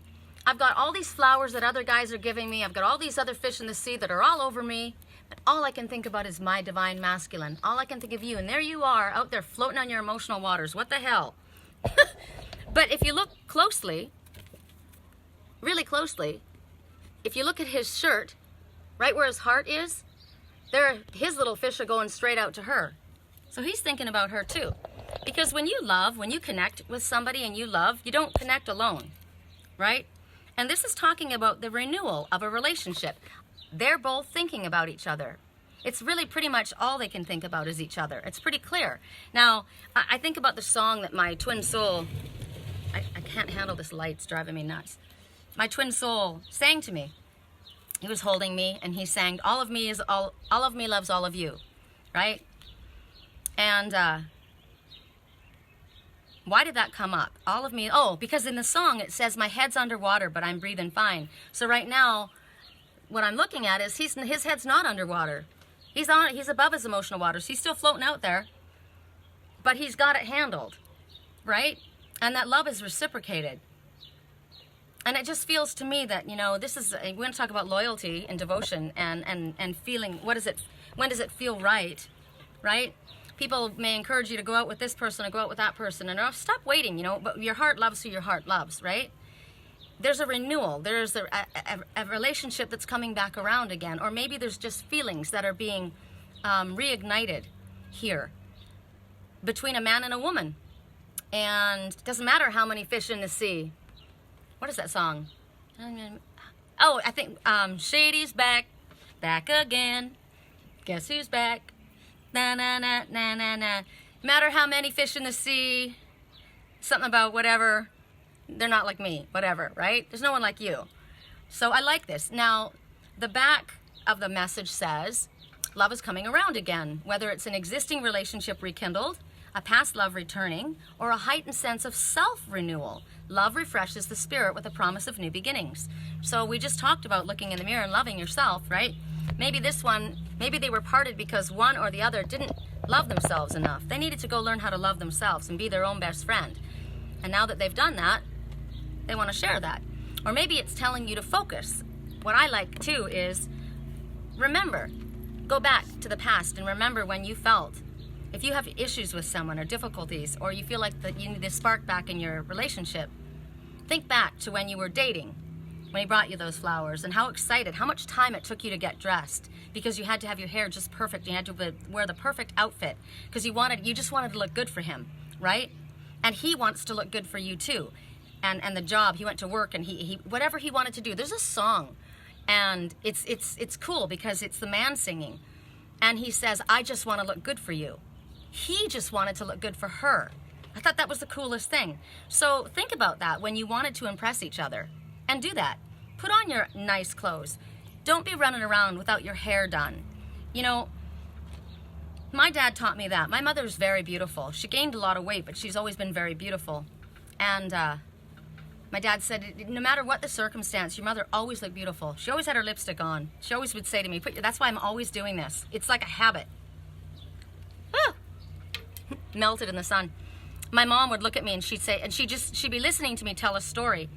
I've got all these flowers that other guys are giving me. I've got all these other fish in the sea that are all over me. But all I can think about is my divine masculine. All I can think of you. And there you are out there floating on your emotional waters. What the hell? But if you look closely, really closely, if you look at his shirt, right where his heart is, his little fish are going straight out to her. So he's thinking about her too. Because when you love, when you connect with somebody and you love, you don't connect alone, right? And this is talking about the renewal of a relationship. They're both thinking about each other. It's really pretty much all they can think about is each other. It's pretty clear. Now, I think about the song that my twin soul, I can't handle this light, it's driving me nuts. My twin soul sang to me. He was holding me and he sang, all of me loves all of you, right? And why did that come up? All of me, because in the song it says my head's underwater, but I'm breathing fine. So right now, what I'm looking at is his head's not underwater. He's above his emotional waters. He's still floating out there, but he's got it handled, right? And that love is reciprocated. And it just feels to me that, this is, we're going to talk about loyalty and devotion and feeling, when does it feel right, right? People may encourage you to go out with this person or go out with that person, and stop waiting, but your heart loves who your heart loves, right? There's a renewal. There's a relationship that's coming back around again, or maybe there's just feelings that are being reignited here between a man and a woman. And it doesn't matter how many fish in the sea. What is that song? Oh, I think Shady's back again. Guess who's back? Na na na na na na. No matter how many fish in the sea, something about whatever, they're not like me, whatever, right? There's no one like you. So I like this. Now, the back of the message says, love is coming around again, whether it's an existing relationship rekindled, a past love returning, or a heightened sense of self-renewal. Love refreshes the spirit with a promise of new beginnings. So we just talked about looking in the mirror and loving yourself, right? Maybe they were parted because one or the other didn't love themselves enough. They needed to go learn how to love themselves and be their own best friend. And now that they've done that, they want to share that. Or maybe it's telling you to focus. What I like too is remember, go back to the past and remember when you felt. If you have issues with someone or difficulties, or you feel like that you need a spark back in your relationship, think back to when you were dating, when he brought you those flowers, and how excited, how much time it took you to get dressed because you had to have your hair just perfect. You had to wear the perfect outfit because you just wanted to look good for him, right? And he wants to look good for you too. And the job, he went to work and he whatever he wanted to do. There's a song, and it's cool because it's the man singing, and he says, I just want to look good for you. He just wanted to look good for her. I thought that was the coolest thing. So think about that when you wanted to impress each other, and do that. Put on your nice clothes. Don't be running around without your hair done. My dad taught me that. My mother's very beautiful. She gained a lot of weight, but she's always been very beautiful. And my dad said, no matter what the circumstance, your mother always looked beautiful. She always had her lipstick on. She always would say to me, that's why I'm always doing this. It's like a habit. Melted in the sun. My mom would look at me and she'd say, and she'd be listening to me tell a story,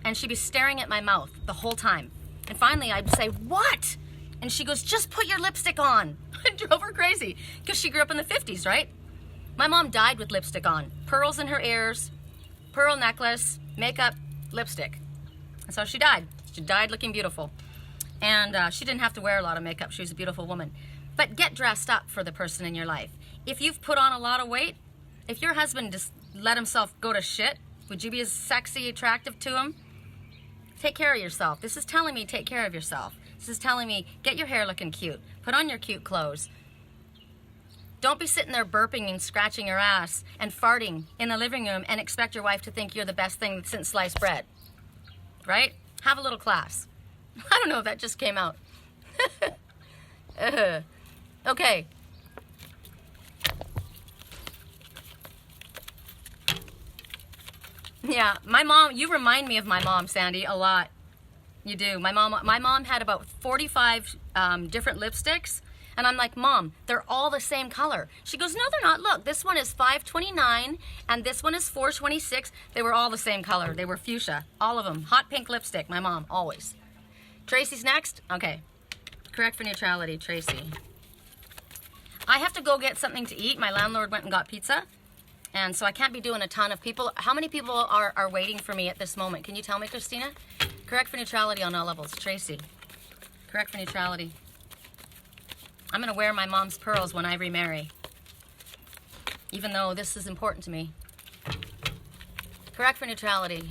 and she'd be staring at my mouth the whole time. And finally I'd say, what? And she goes, just put your lipstick on. It drove her crazy because she grew up in the 50s, right? My mom died with lipstick on. Pearls in her ears, pearl necklace, makeup, lipstick. That's how she died. She died looking beautiful. And she didn't have to wear a lot of makeup. She was a beautiful woman. But get dressed up for the person in your life. If you've put on a lot of weight, if your husband just let himself go to shit, would you be as sexy, attractive to him? Take care of yourself. This is telling me take care of yourself. This is telling me get your hair looking cute. Put on your cute clothes. Don't be sitting there burping and scratching your ass and farting in the living room and expect your wife to think you're the best thing since sliced bread. Right? Have a little class. I don't know if that just came out. Okay. Yeah, my mom, you remind me of my mom, Sandy, a lot. You do. My mom had about 45 different lipsticks, and I'm like, Mom, they're all the same color. She goes, no, they're not. Look, this one is 529, and this one is 426. They were all the same color. They were fuchsia, all of them. Hot pink lipstick, my mom, always. Tracy's next? Okay. Correct for neutrality, Tracy. I have to go get something to eat. My landlord went and got pizza. And so I can't be doing a ton of people. How many people are waiting for me at this moment? Can you tell me, Christina? Correct for neutrality on all levels. Tracy. Correct for neutrality. I'm going to wear my mom's pearls when I remarry. Even though this is important to me. Correct for neutrality.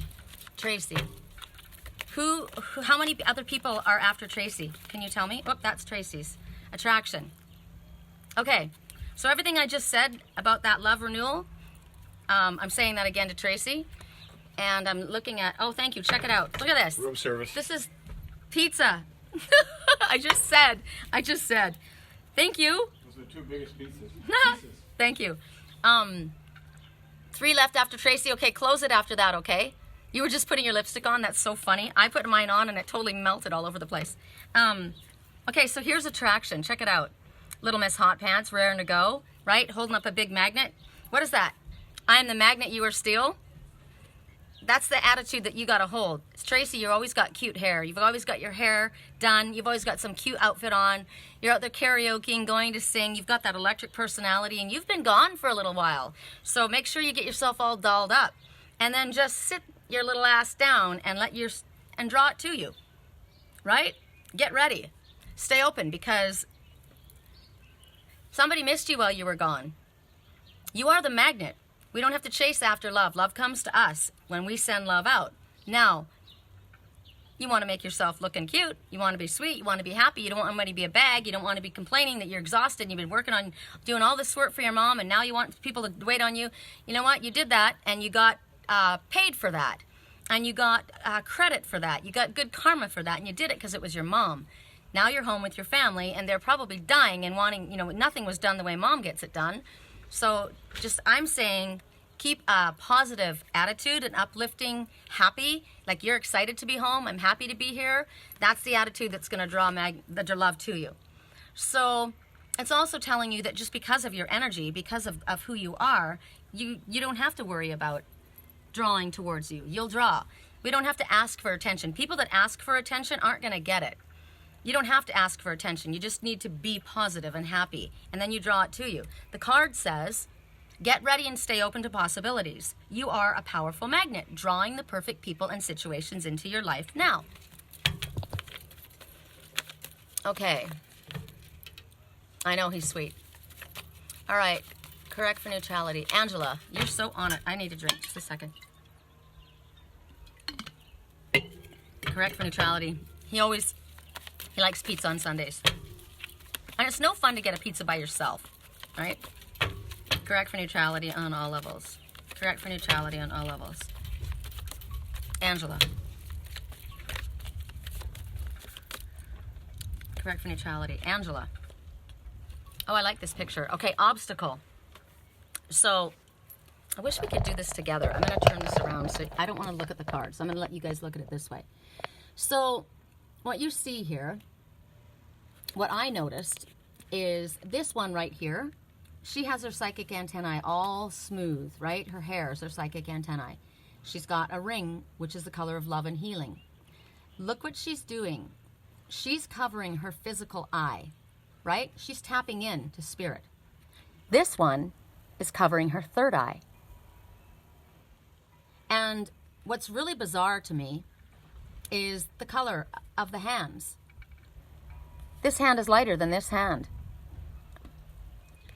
Tracy. How many other people are after Tracy? Can you tell me? Oh, that's Tracy's. Attraction. Okay, so everything I just said about that love renewal, I'm saying that again to Tracy. And I'm looking at, oh, thank you, check it out. Look at this. Room service. This is pizza. I just said. Thank you. Those are the 2 biggest pizzas. Thank you. 3 left after Tracy. Okay, close it after that, okay? You were just putting your lipstick on. That's so funny. I put mine on and it totally melted all over the place. Okay, so here's attraction. Check it out. Little Miss Hot Pants, raring to go, right? Holding up a big magnet. What is that? I am the magnet, you are steel. That's the attitude that you got to hold. Tracy, you always got cute hair. You've always got your hair done. You've always got some cute outfit on. You're out there karaokeing, going to sing. You've got that electric personality, and you've been gone for a little while. So make sure you get yourself all dolled up. And then just sit your little ass down and and draw it to you. Right? Get ready. Stay open, because somebody missed you while you were gone. You are the magnet. We don't have to chase after love. Love comes to us when we send love out. Now, you want to make yourself looking cute. You want to be sweet. You want to be happy. You don't want somebody to be a bag. You don't want to be complaining that you're exhausted. You've been working on doing all this work for your mom, and now you want people to wait on you. You know what? You did that, and you got paid for that. And you got credit for that. You got good karma for that, and you did it because it was your mom. Now you're home with your family, and they're probably dying and wanting, nothing was done the way mom gets it done. So I'm saying, keep a positive attitude and uplifting, happy, like you're excited to be home. I'm happy to be here. That's the attitude that's going to draw the love to you. So it's also telling you that just because of your energy, because of who you are, you don't have to worry about drawing towards you. You'll draw. We don't have to ask for attention. People that ask for attention aren't going to get it. You don't have to ask for attention. You just need to be positive and happy, and then you draw it to you. The card says, get ready and stay open to possibilities. You are a powerful magnet, drawing the perfect people and situations into your life now. Okay. I know he's sweet. All right. Correct for neutrality. Angela, you're so on it. I need a drink. Just a second. Correct for neutrality. He likes pizza on Sundays. And it's no fun to get a pizza by yourself, right? Correct for neutrality on all levels. Correct for neutrality on all levels. Angela. Correct for neutrality. Angela. Oh, I like this picture. Okay, obstacle. So, I wish we could do this together. I'm going to turn this around. So I don't want to look at the cards. I'm going to let you guys look at it this way. So, what you see here, what I noticed is this one right here. She has her psychic antennae all smooth, right? Her hair is her psychic antennae. She's got a ring, which is the color of love and healing. Look what she's doing. She's covering her physical eye, right? She's tapping in to spirit. This one is covering her third eye. And what's really bizarre to me is the color of the hands. This hand is lighter than this hand.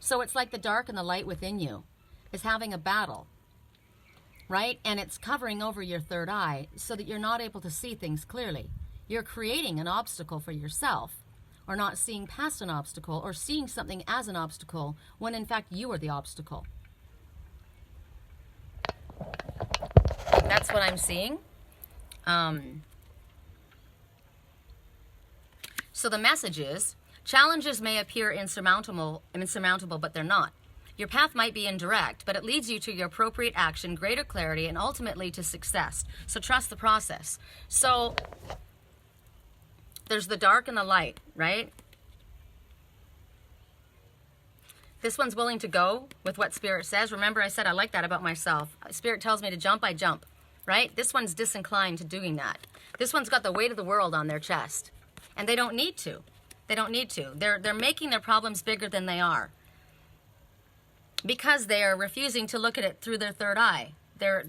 So it's like the dark and the light within you is having a battle, right? And it's covering over your third eye so that you're not able to see things clearly. You're creating an obstacle for yourself, or not seeing past an obstacle, or seeing something as an obstacle when in fact you are the obstacle. That's what I'm seeing. So the message is, challenges may appear insurmountable, but they're not. Your path might be indirect, but it leads you to your appropriate action, greater clarity, and ultimately to success. So trust the process. So there's the dark and the light, right? This one's willing to go with what Spirit says. Remember, I said I like that about myself. Spirit tells me to jump, I jump, right? This one's disinclined to doing that. This one's got the weight of the world on their chest, and they don't need to. They don't need to. They're making their problems bigger than they are because they are refusing to look at it through their third eye. They're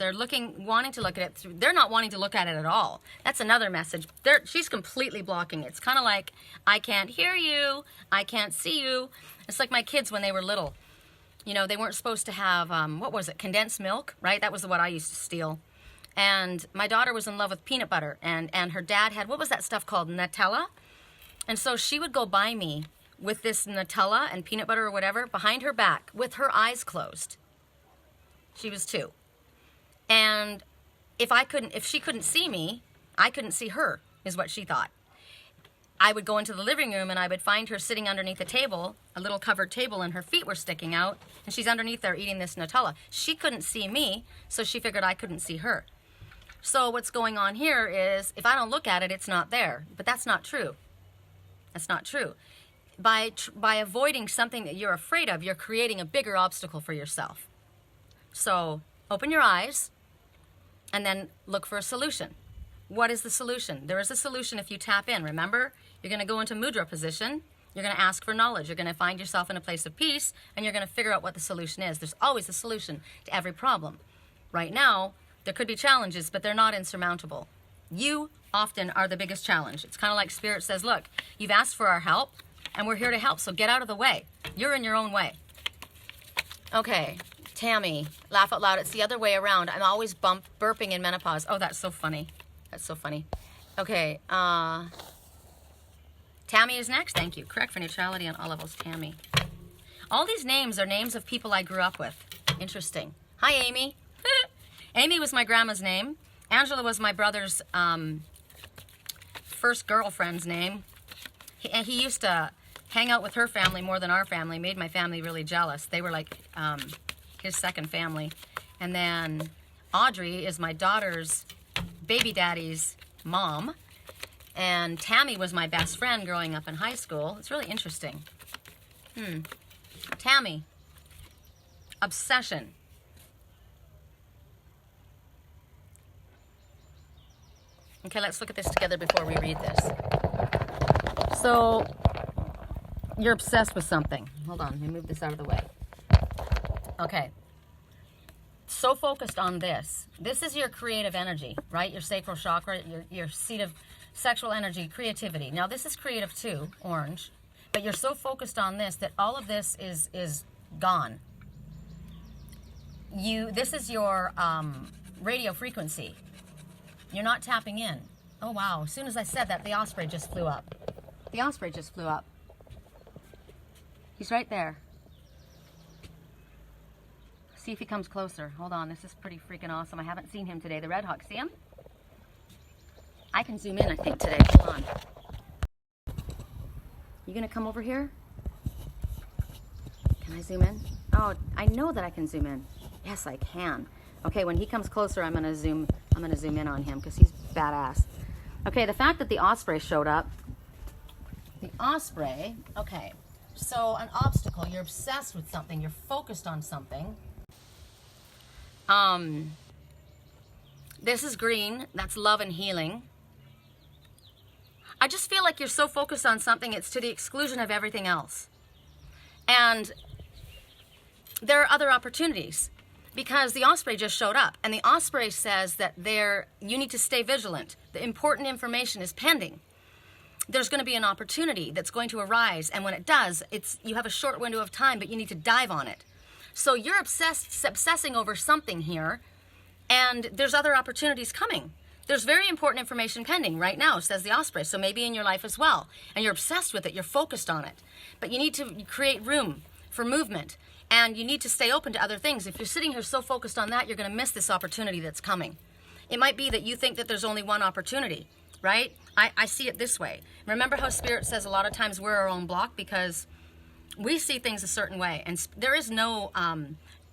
wanting to look at it through. They're not wanting to look at it at all. That's another message. She's completely blocking it. It's kind of like, I can't hear you. I can't see you. It's like my kids when they were little. You know, they weren't supposed to have, what was it, condensed milk, right? That was what I used to steal. And my daughter was in love with peanut butter, and her dad had, what was that stuff called? Nutella? And so she would go by me with this Nutella and peanut butter or whatever behind her back with her eyes closed. She was 2. And if she couldn't see me, I couldn't see her, is what she thought. I would go into the living room and I would find her sitting underneath a table, a little covered table, and her feet were sticking out, and she's underneath there eating this Nutella. She couldn't see me, so she figured I couldn't see her. So what's going on here is, if I don't look at it, it's not there. But that's not true. That's not true. By avoiding something that you're afraid of, you're creating a bigger obstacle for yourself. So open your eyes and then look for a solution. What is the solution? There is a solution if you tap in. Remember, you're going to go into mudra position. You're going to ask for knowledge. You're going to find yourself in a place of peace, and you're going to figure out what the solution is. There's always a solution to every problem. Right now, there could be challenges, but they're not insurmountable. You often are the biggest challenge. It's kind of like Spirit says, look, you've asked for our help, and we're here to help, so get out of the way. You're in your own way. Okay, Tammy, laugh out loud. It's the other way around. I'm always burping in menopause. Oh, that's so funny. That's so funny. Okay, Tammy is next. Thank you. Correct for neutrality on all levels, Tammy. All these names are names of people I grew up with. Interesting. Hi, Amy. Amy was my grandma's name. Angela was my brother's first girlfriend's name. He used to hang out with her family more than our family, made my family really jealous. They were like his second family. And then Audrey is my daughter's baby daddy's mom. And Tammy was my best friend growing up in high school. It's really interesting. Tammy. Obsession. Okay, let's look at this together before we read this. So, you're obsessed with something. Hold on, let me move this out of the way. Okay. So focused on this. This is your creative energy, right? Your sacral chakra, your seat of sexual energy, creativity. Now, this is creative too, orange. But you're so focused on this that all of this is gone. This is your radio frequency. You're not tapping in. Oh, wow. As soon as I said that, the osprey just flew up. The osprey just flew up. He's right there. See if he comes closer. Hold on. This is pretty freaking awesome. I haven't seen him today. The red hawk. See him? I can zoom in, I think, today. Hold on. You going to come over here? Can I zoom in? Oh, I know that I can zoom in. Yes, I can. Okay, when he comes closer, I'm gonna zoom in on him because he's badass. Okay, the fact that the osprey showed up. The osprey, okay. So an obstacle, you're obsessed with something, you're focused on something. This is green, that's love and healing. I just feel like you're so focused on something, it's to the exclusion of everything else. And there are other opportunities. Because the osprey just showed up, and the osprey says that you need to stay vigilant. The important information is pending. There's going to be an opportunity that's going to arise, and when it does, you have a short window of time, but you need to dive on it. So you're obsessing over something here, and there's other opportunities coming. There's very important information pending right now, says the osprey, so maybe in your life as well. And you're obsessed with it, you're focused on it. But you need to create room for movement. And you need to stay open to other things. If you're sitting here so focused on that, you're going to miss this opportunity that's coming. It might be that you think that there's only one opportunity, right? I see it this way. Remember how Spirit says a lot of times we're our own block because we see things a certain way. And there is no,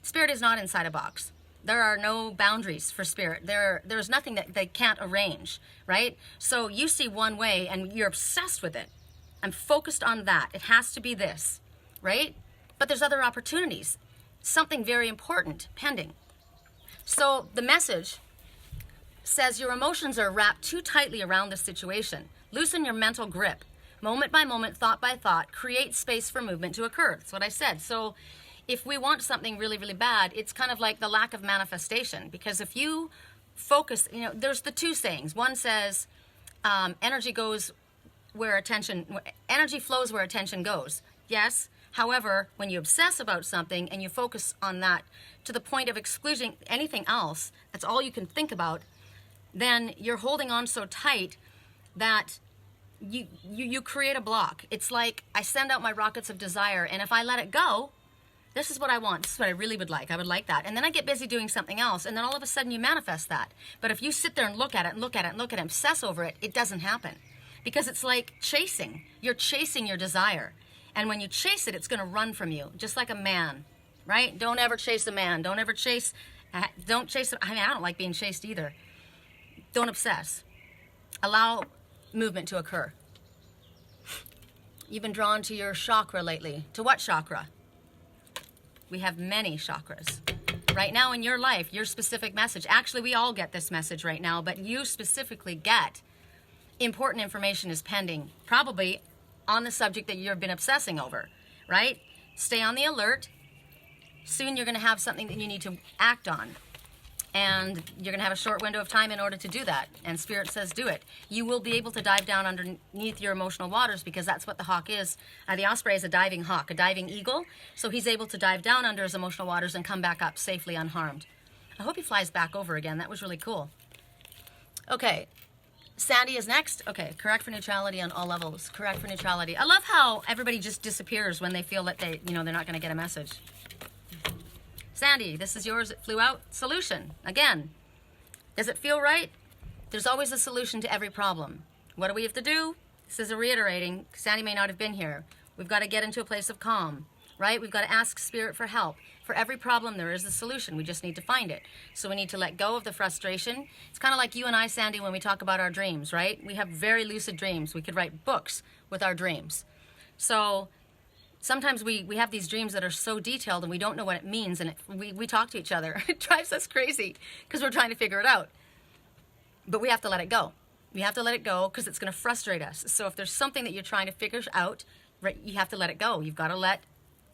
Spirit is not inside a box. There are no boundaries for Spirit. There's nothing that they can't arrange, right? So you see one way and you're obsessed with it. I'm focused on that. It has to be this, right? But there's other opportunities, something very important pending. So the message says your emotions are wrapped too tightly around the situation. Loosen your mental grip. Moment by moment, thought by thought, create space for movement to occur. That's what I said. So if we want something really, really bad, it's kind of like the lack of manifestation. Because if you focus, there's the two sayings. One says energy flows where attention goes. Yes. However, when you obsess about something and you focus on that to the point of excluding anything else, that's all you can think about, then you're holding on so tight that you create a block. It's like I send out my rockets of desire, and if I let it go, this is what I want. This is what I really would like. I would like that. And then I get busy doing something else, and then all of a sudden you manifest that. But if you sit there and look at it and look at it and look at it and obsess over it, it doesn't happen. Because it's like chasing. You're chasing your desire. And when you chase it, it's going to run from you, just like a man, right? Don't ever chase a man. Don't chase, I mean, I don't like being chased either. Don't obsess. Allow movement to occur. You've been drawn to your chakra lately. To what chakra? We have many chakras. Right now in your life, your specific message. Actually, we all get this message right now, but you specifically get important information is pending, probably on the subject that you've been obsessing over, right? Stay on the alert. Soon you're going to have something that you need to act on. And you're going to have a short window of time in order to do that. And Spirit says do it. You will be able to dive down underneath your emotional waters because that's what the hawk is. The osprey is a diving hawk, a diving eagle. So he's able to dive down under his emotional waters and come back up safely unharmed. I hope he flies back over again. That was really cool. Okay. Sandy is next. Okay. Correct for neutrality on all levels. Correct for neutrality. I love how everybody just disappears when they feel that they're not going to get a message. Sandy, this is yours. It flew out. Solution. Again, does it feel right? There's always a solution to every problem. What do we have to do? This is a reiterating. Sandy may not have been here. We've got to get into a place of calm, right? We've got to ask Spirit for help. For every problem, there is a solution. We just need to find it. So we need to let go of the frustration. It's kind of like you and I, Sandy, when we talk about our dreams, right? We have very lucid dreams. We could write books with our dreams. So sometimes we have these dreams that are so detailed and we don't know what it means, and we talk to each other. It drives us crazy because we're trying to figure it out. But we have to let it go. We have to let it go because it's going to frustrate us. So if there's something that you're trying to figure out, right, you have to let it go. You've got to let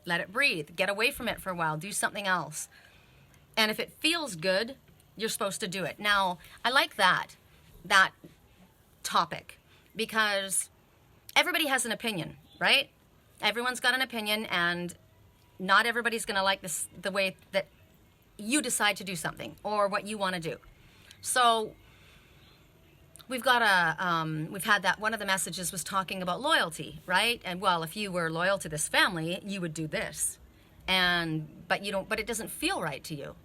it breathe. Get away from it for a while. Do something else. And if it feels good, you're supposed to do it. Now, I like that topic because everybody has an opinion, right? Everyone's got an opinion, and not everybody's going to like the way that you decide to do something or what you want to do. So we've had that. One of the messages was talking about loyalty, right? And well, if you were loyal to this family, you would do this, but it doesn't feel right to you.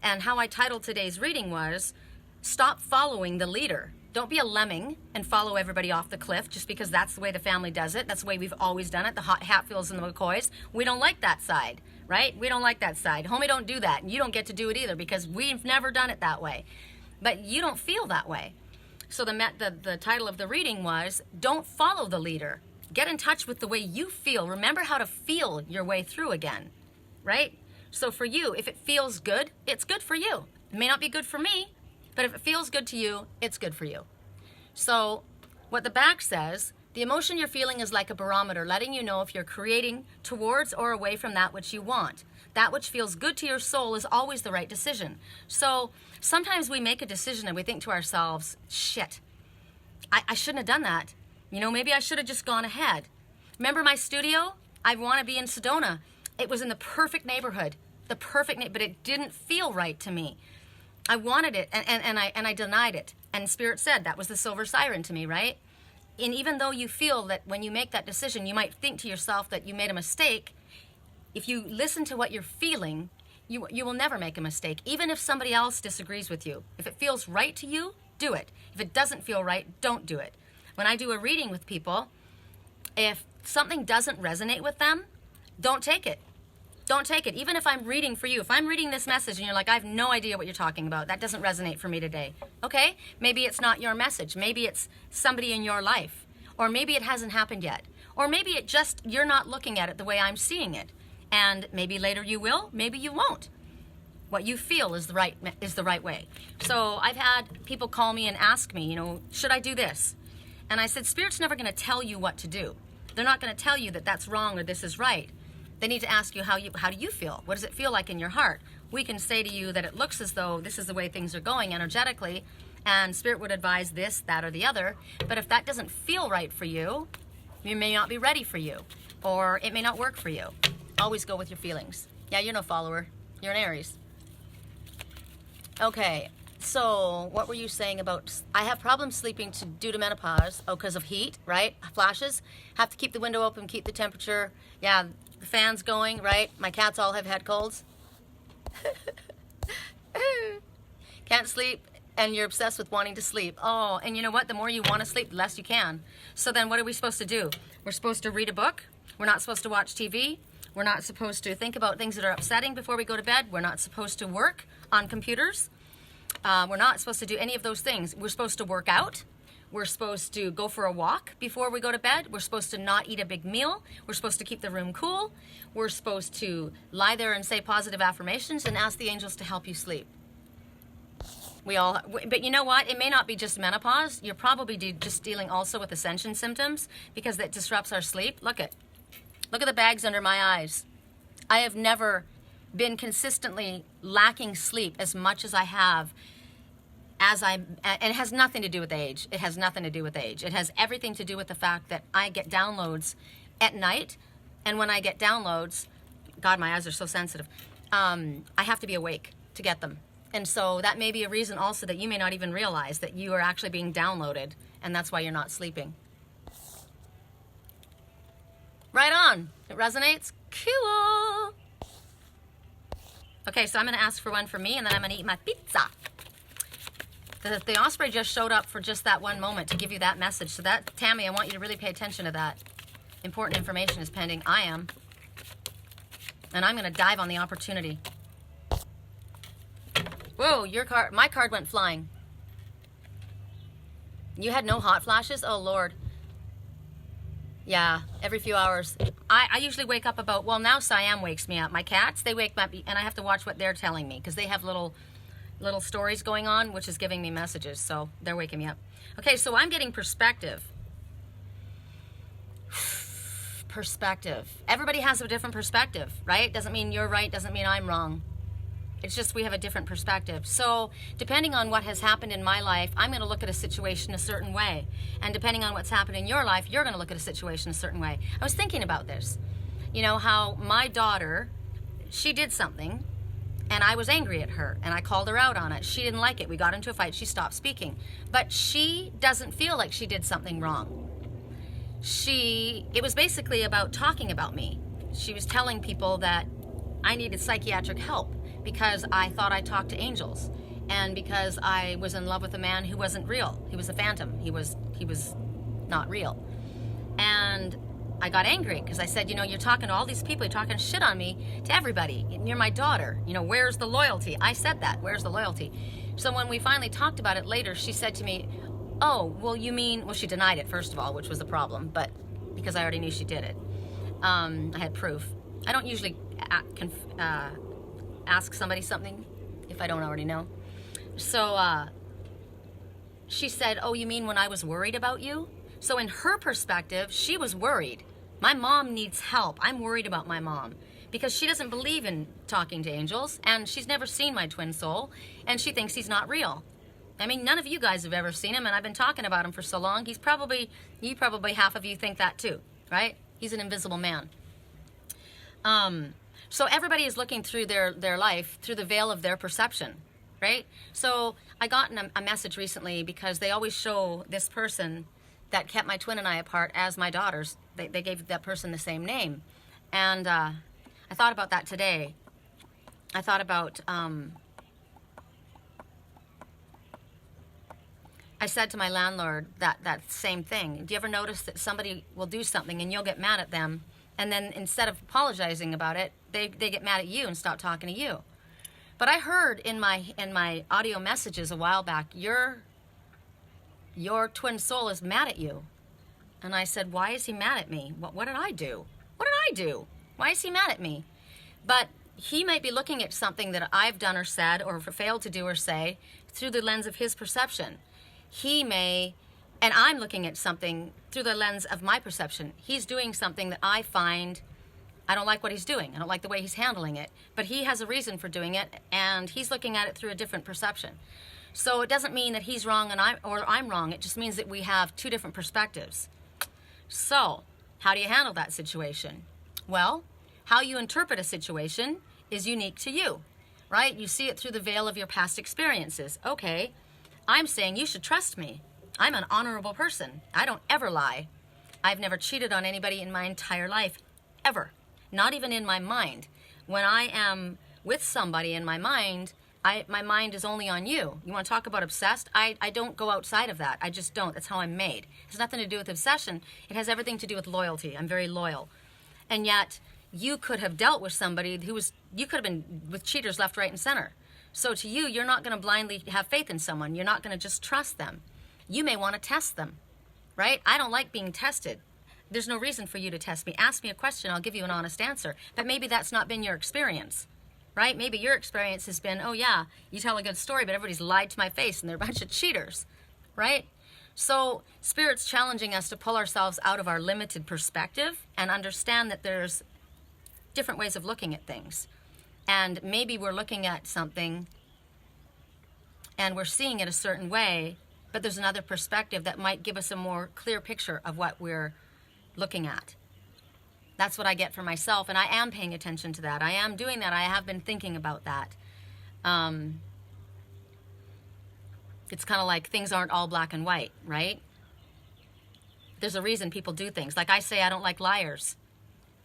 And how I titled today's reading was, stop following the leader. Don't be a lemming and follow everybody off the cliff just because that's the way the family does it. That's the way we've always done it. The Hatfields and the McCoys. We don't like that side, right? We don't like that side. Homie, don't do that. And you don't get to do it either because we've never done it that way. But you don't feel that way. So the title of the reading was, don't follow the leader. Get in touch with the way you feel. Remember how to feel your way through again, right? So for you, if it feels good, it's good for you. It may not be good for me, but if it feels good to you, it's good for you. So what the back says, the emotion you're feeling is like a barometer, letting you know if you're creating towards or away from that which you want. That which feels good to your soul is always the right decision. So sometimes we make a decision and we think to ourselves, shit, I shouldn't have done that. Maybe I should have just gone ahead. Remember my studio? I want to be in Sedona. It was in the perfect neighborhood, but it didn't feel right to me. I wanted it, and I denied it. And Spirit said that was the silver siren to me, right? And even though you feel that when you make that decision, you might think to yourself that you made a mistake, if you listen to what you're feeling, you will never make a mistake, even if somebody else disagrees with you. If it feels right to you, do it. If it doesn't feel right, don't do it. When I do a reading with people, if something doesn't resonate with them, don't take it. Don't take it. Even if I'm reading for you, if I'm reading this message and you're like, I have no idea what you're talking about, that doesn't resonate for me today. Okay? Maybe it's not your message. Maybe it's somebody in your life. Or maybe it hasn't happened yet. Or maybe you're not looking at it the way I'm seeing it. And maybe later you will, maybe you won't. What you feel is the right way. So I've had people call me and ask me, should I do this? And I said, Spirit's never going to tell you what to do. They're not going to tell you that that's wrong or this is right. They need to ask you, how do you feel? What does it feel like in your heart? We can say to you that it looks as though this is the way things are going energetically, and Spirit would advise this, that, or the other. But if that doesn't feel right for you, it may not be ready for you, or it may not work for you. Always go with your feelings. Yeah, you're no follower. You're an Aries. Okay, So what were you saying about, I have problems sleeping due to menopause. Oh, because of heat, right? Flashes. Have to keep the window open, keep the temperature. Yeah, the fan's going, right? My cats all have head colds. Can't sleep, and you're obsessed with wanting to sleep. Oh, and you know what? The more you want to sleep, the less you can. So then what are we supposed to do? We're supposed to read a book. We're not supposed to watch TV. We're not supposed to think about things that are upsetting before we go to bed. We're not supposed to work on computers. We're not supposed to do any of those things. We're supposed to work out. We're supposed to go for a walk before we go to bed. We're supposed to not eat a big meal. We're supposed to keep the room cool. We're supposed to lie there and say positive affirmations and ask the angels to help you sleep. But you know what? It may not be just menopause. You're probably just dealing also with Ascension symptoms because that disrupts our sleep. Look at the bags under my eyes. I have never been consistently lacking sleep as much as I have and it has nothing to do with age. It has nothing to do with age. It has everything to do with the fact that I get downloads at night, and when I get downloads, God, my eyes are so sensitive, I have to be awake to get them. And so that may be a reason also that you may not even realize that you are actually being downloaded, and that's why you're not sleeping. Right on. It resonates? Cool. Okay, so I'm going to ask for one for me, and then I'm going to eat my pizza. The osprey just showed up for just that one moment to give you that message. So that, Tammy, I want you to really pay attention to that. Important information is pending. I am. And I'm going to dive on the opportunity. Whoa, my card went flying. You had no hot flashes? Oh, Lord. Yeah, every few hours. I usually wake up about, well, now Siam wakes me up. My cats, they wake me up, and I have to watch what they're telling me because they have little stories going on, which is giving me messages, so they're waking me up. Okay, so I'm getting perspective. Perspective. Everybody has a different perspective, right? Doesn't mean you're right, doesn't mean I'm wrong. It's just we have a different perspective. So depending on what has happened in my life, I'm going to look at a situation a certain way. And depending on what's happened in your life, you're going to look at a situation a certain way. I was thinking about this. You know, how my daughter, she did something, and I was angry at her, and I called her out on it. She didn't like it. We got into a fight. She stopped speaking. But she doesn't feel like she did something wrong. It was basically about talking about me. She was telling people that I needed psychiatric help because I thought I talked to angels, and because I was in love with a man who wasn't real. He was a phantom. He was not real. And I got angry because I said, you know, you're talking to all these people, you're talking shit on me to everybody. You're my daughter. You know, where's the loyalty? I said that. Where's the loyalty? So when we finally talked about it later, she said to me, oh, well, you mean, well, she denied it, first of all, which was a problem, but because I already knew she did it. I had proof. I don't usually ask somebody something if I don't already know. So she said, oh, you mean when I was worried about you? So in her perspective, she was worried. My mom needs help. I'm worried about my mom because she doesn't believe in talking to angels, and she's never seen my twin soul, and she thinks he's not real. I mean, none of you guys have ever seen him, and I've been talking about him for so long. You probably half of you think that too, right? He's an invisible man. So everybody is looking through their life through the veil of their perception, right? So I got a message recently because they always show this person that kept my twin and I apart as my daughters. They gave that person the same name. And I thought about that today. I thought about, I said to my landlord that same thing. Do you ever notice that somebody will do something and you'll get mad at them, and then instead of apologizing about it, they get mad at you and stop talking to you? But I heard in my audio messages a while back, your twin soul is mad at you. And I said, why is he mad at me? What did I do? What did I do? Why is he mad at me? But he might be looking at something that I've done or said or failed to do or say through the lens of his perception. He may, and I'm looking at something through the lens of my perception. He's doing something that I find, I don't like what he's doing. I don't like the way he's handling it. But he has a reason for doing it, and he's looking at it through a different perception. So it doesn't mean that he's wrong and I'm wrong. It just means that we have two different perspectives. So how do you handle that situation? Well, how you interpret a situation is unique to you. right? You see it through the veil of your past experiences. Okay, I'm saying you should trust me. I'm an honorable person. I don't ever lie. I've never cheated on anybody in my entire life, ever. Not even in my mind. When I am with somebody in my mind, my mind is only on you. You want to talk about obsessed? I don't go outside of that. I just don't. That's how I'm made. It has nothing to do with obsession. It has everything to do with loyalty. I'm very loyal. And yet, you could have dealt with somebody you could have been with cheaters left, right, and center. So to you, you're not going to blindly have faith in someone. You're not going to just trust them. You may want to test them, right? I don't like being tested. There's no reason for you to test me. Ask me a question, I'll give you an honest answer. But maybe that's not been your experience, right? Maybe your experience has been, oh yeah, you tell a good story, but everybody's lied to my face and they're a bunch of cheaters, right? So Spirit's challenging us to pull ourselves out of our limited perspective and understand that there's different ways of looking at things. And maybe we're looking at something and we're seeing it a certain way, but there's another perspective that might give us a more clear picture of what we're looking at. That's what I get for myself, and I am paying attention to that. I am doing that. I have been thinking about that. It's kind of like things aren't all black and white, right? There's a reason people do things. Like I say, I don't like liars.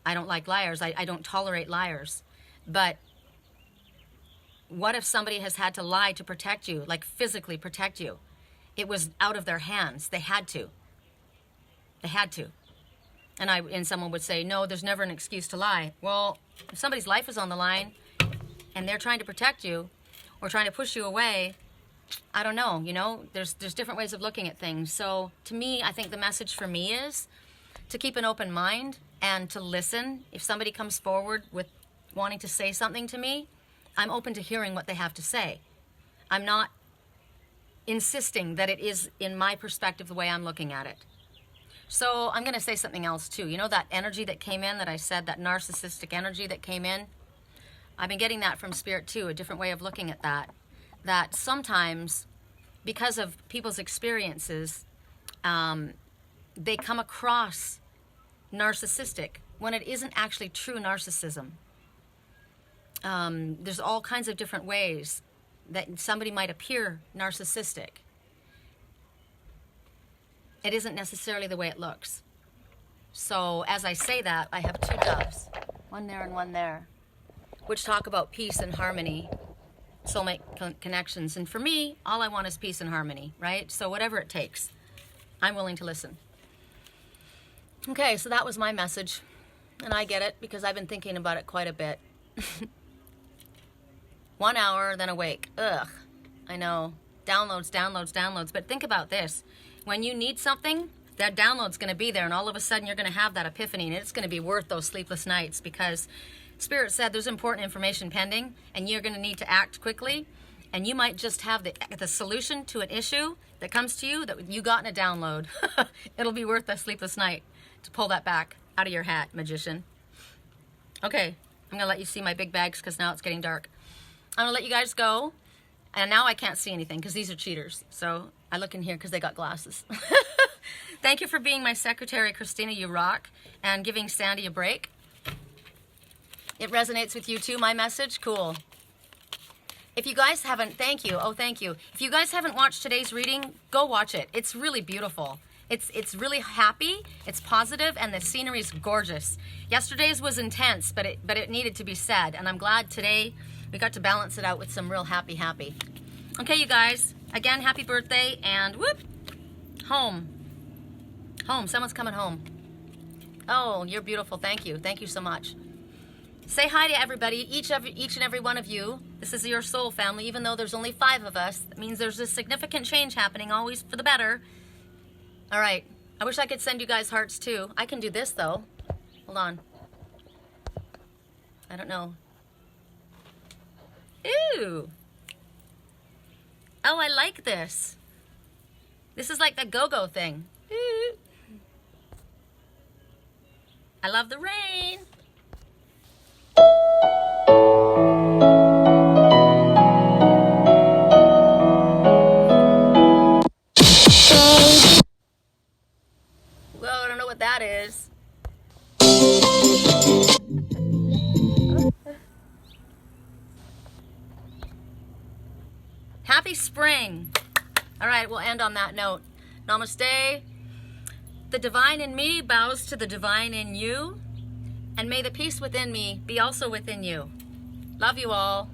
I don't like liars. I don't tolerate liars. But what if somebody has had to lie to protect you, like physically protect you? It was out of their hands. They had to. They had to. And someone would say, no, there's never an excuse to lie. Well, if somebody's life is on the line and they're trying to protect you or trying to push you away, I don't know, there's different ways of looking at things. So to me, I think the message for me is to keep an open mind and to listen. If somebody comes forward with wanting to say something to me, I'm open to hearing what they have to say. I'm not insisting that it is, in my perspective, the way I'm looking at it. So I'm going to say something else too. That energy that came in that I said, that narcissistic energy that came in? I've been getting that from Spirit too, a different way of looking at that. That sometimes, because of people's experiences, they come across narcissistic when it isn't actually true narcissism. There's all kinds of different ways that somebody might appear narcissistic. It isn't necessarily the way it looks. So as I say that, I have two doves, one there and one there, which talk about peace and harmony, soulmate connections. And for me, all I want is peace and harmony, right? So whatever it takes, I'm willing to listen. Okay, so that was my message. And I get it because I've been thinking about it quite a bit. 1 hour, then awake. Ugh, I know. Downloads. But think about this. When you need something, that download's going to be there, and all of a sudden you're going to have that epiphany, and it's going to be worth those sleepless nights, because Spirit said there's important information pending, and you're going to need to act quickly, and you might just have the solution to an issue that comes to you that you got in a download. It'll be worth a sleepless night to pull that back out of your hat, magician. Okay, I'm going to let you see my big bags because now it's getting dark. I'm going to let you guys go. And now I can't see anything because these are cheaters. So I look in here because they got glasses. Thank you for being my secretary, Christina. You rock. And giving Sandy a break. It resonates with you too, my message? Cool. If you guys haven't, thank you. Oh, thank you. If you guys haven't watched today's reading, go watch it. It's really beautiful. It's really happy, it's positive, and the scenery is gorgeous. Yesterday's was intense, but it needed to be said. And I'm glad today we got to balance it out with some real happy. Okay, you guys, again, happy birthday, and whoop, home, someone's coming home. Oh, you're beautiful, thank you so much. Say hi to everybody, each and every one of you. This is your soul family, even though there's only 5 of us. That means there's a significant change happening, always for the better. All right, I wish I could send you guys hearts too. I can do this though, hold on. I don't know. Ooh. Oh, I like this. This is like the go-go thing. Ooh. I love the rain. Whoa, I don't know what that is. Happy spring. All right, we'll end on that note. Namaste. The divine in me bows to the divine in you, and may the peace within me be also within you. Love you all.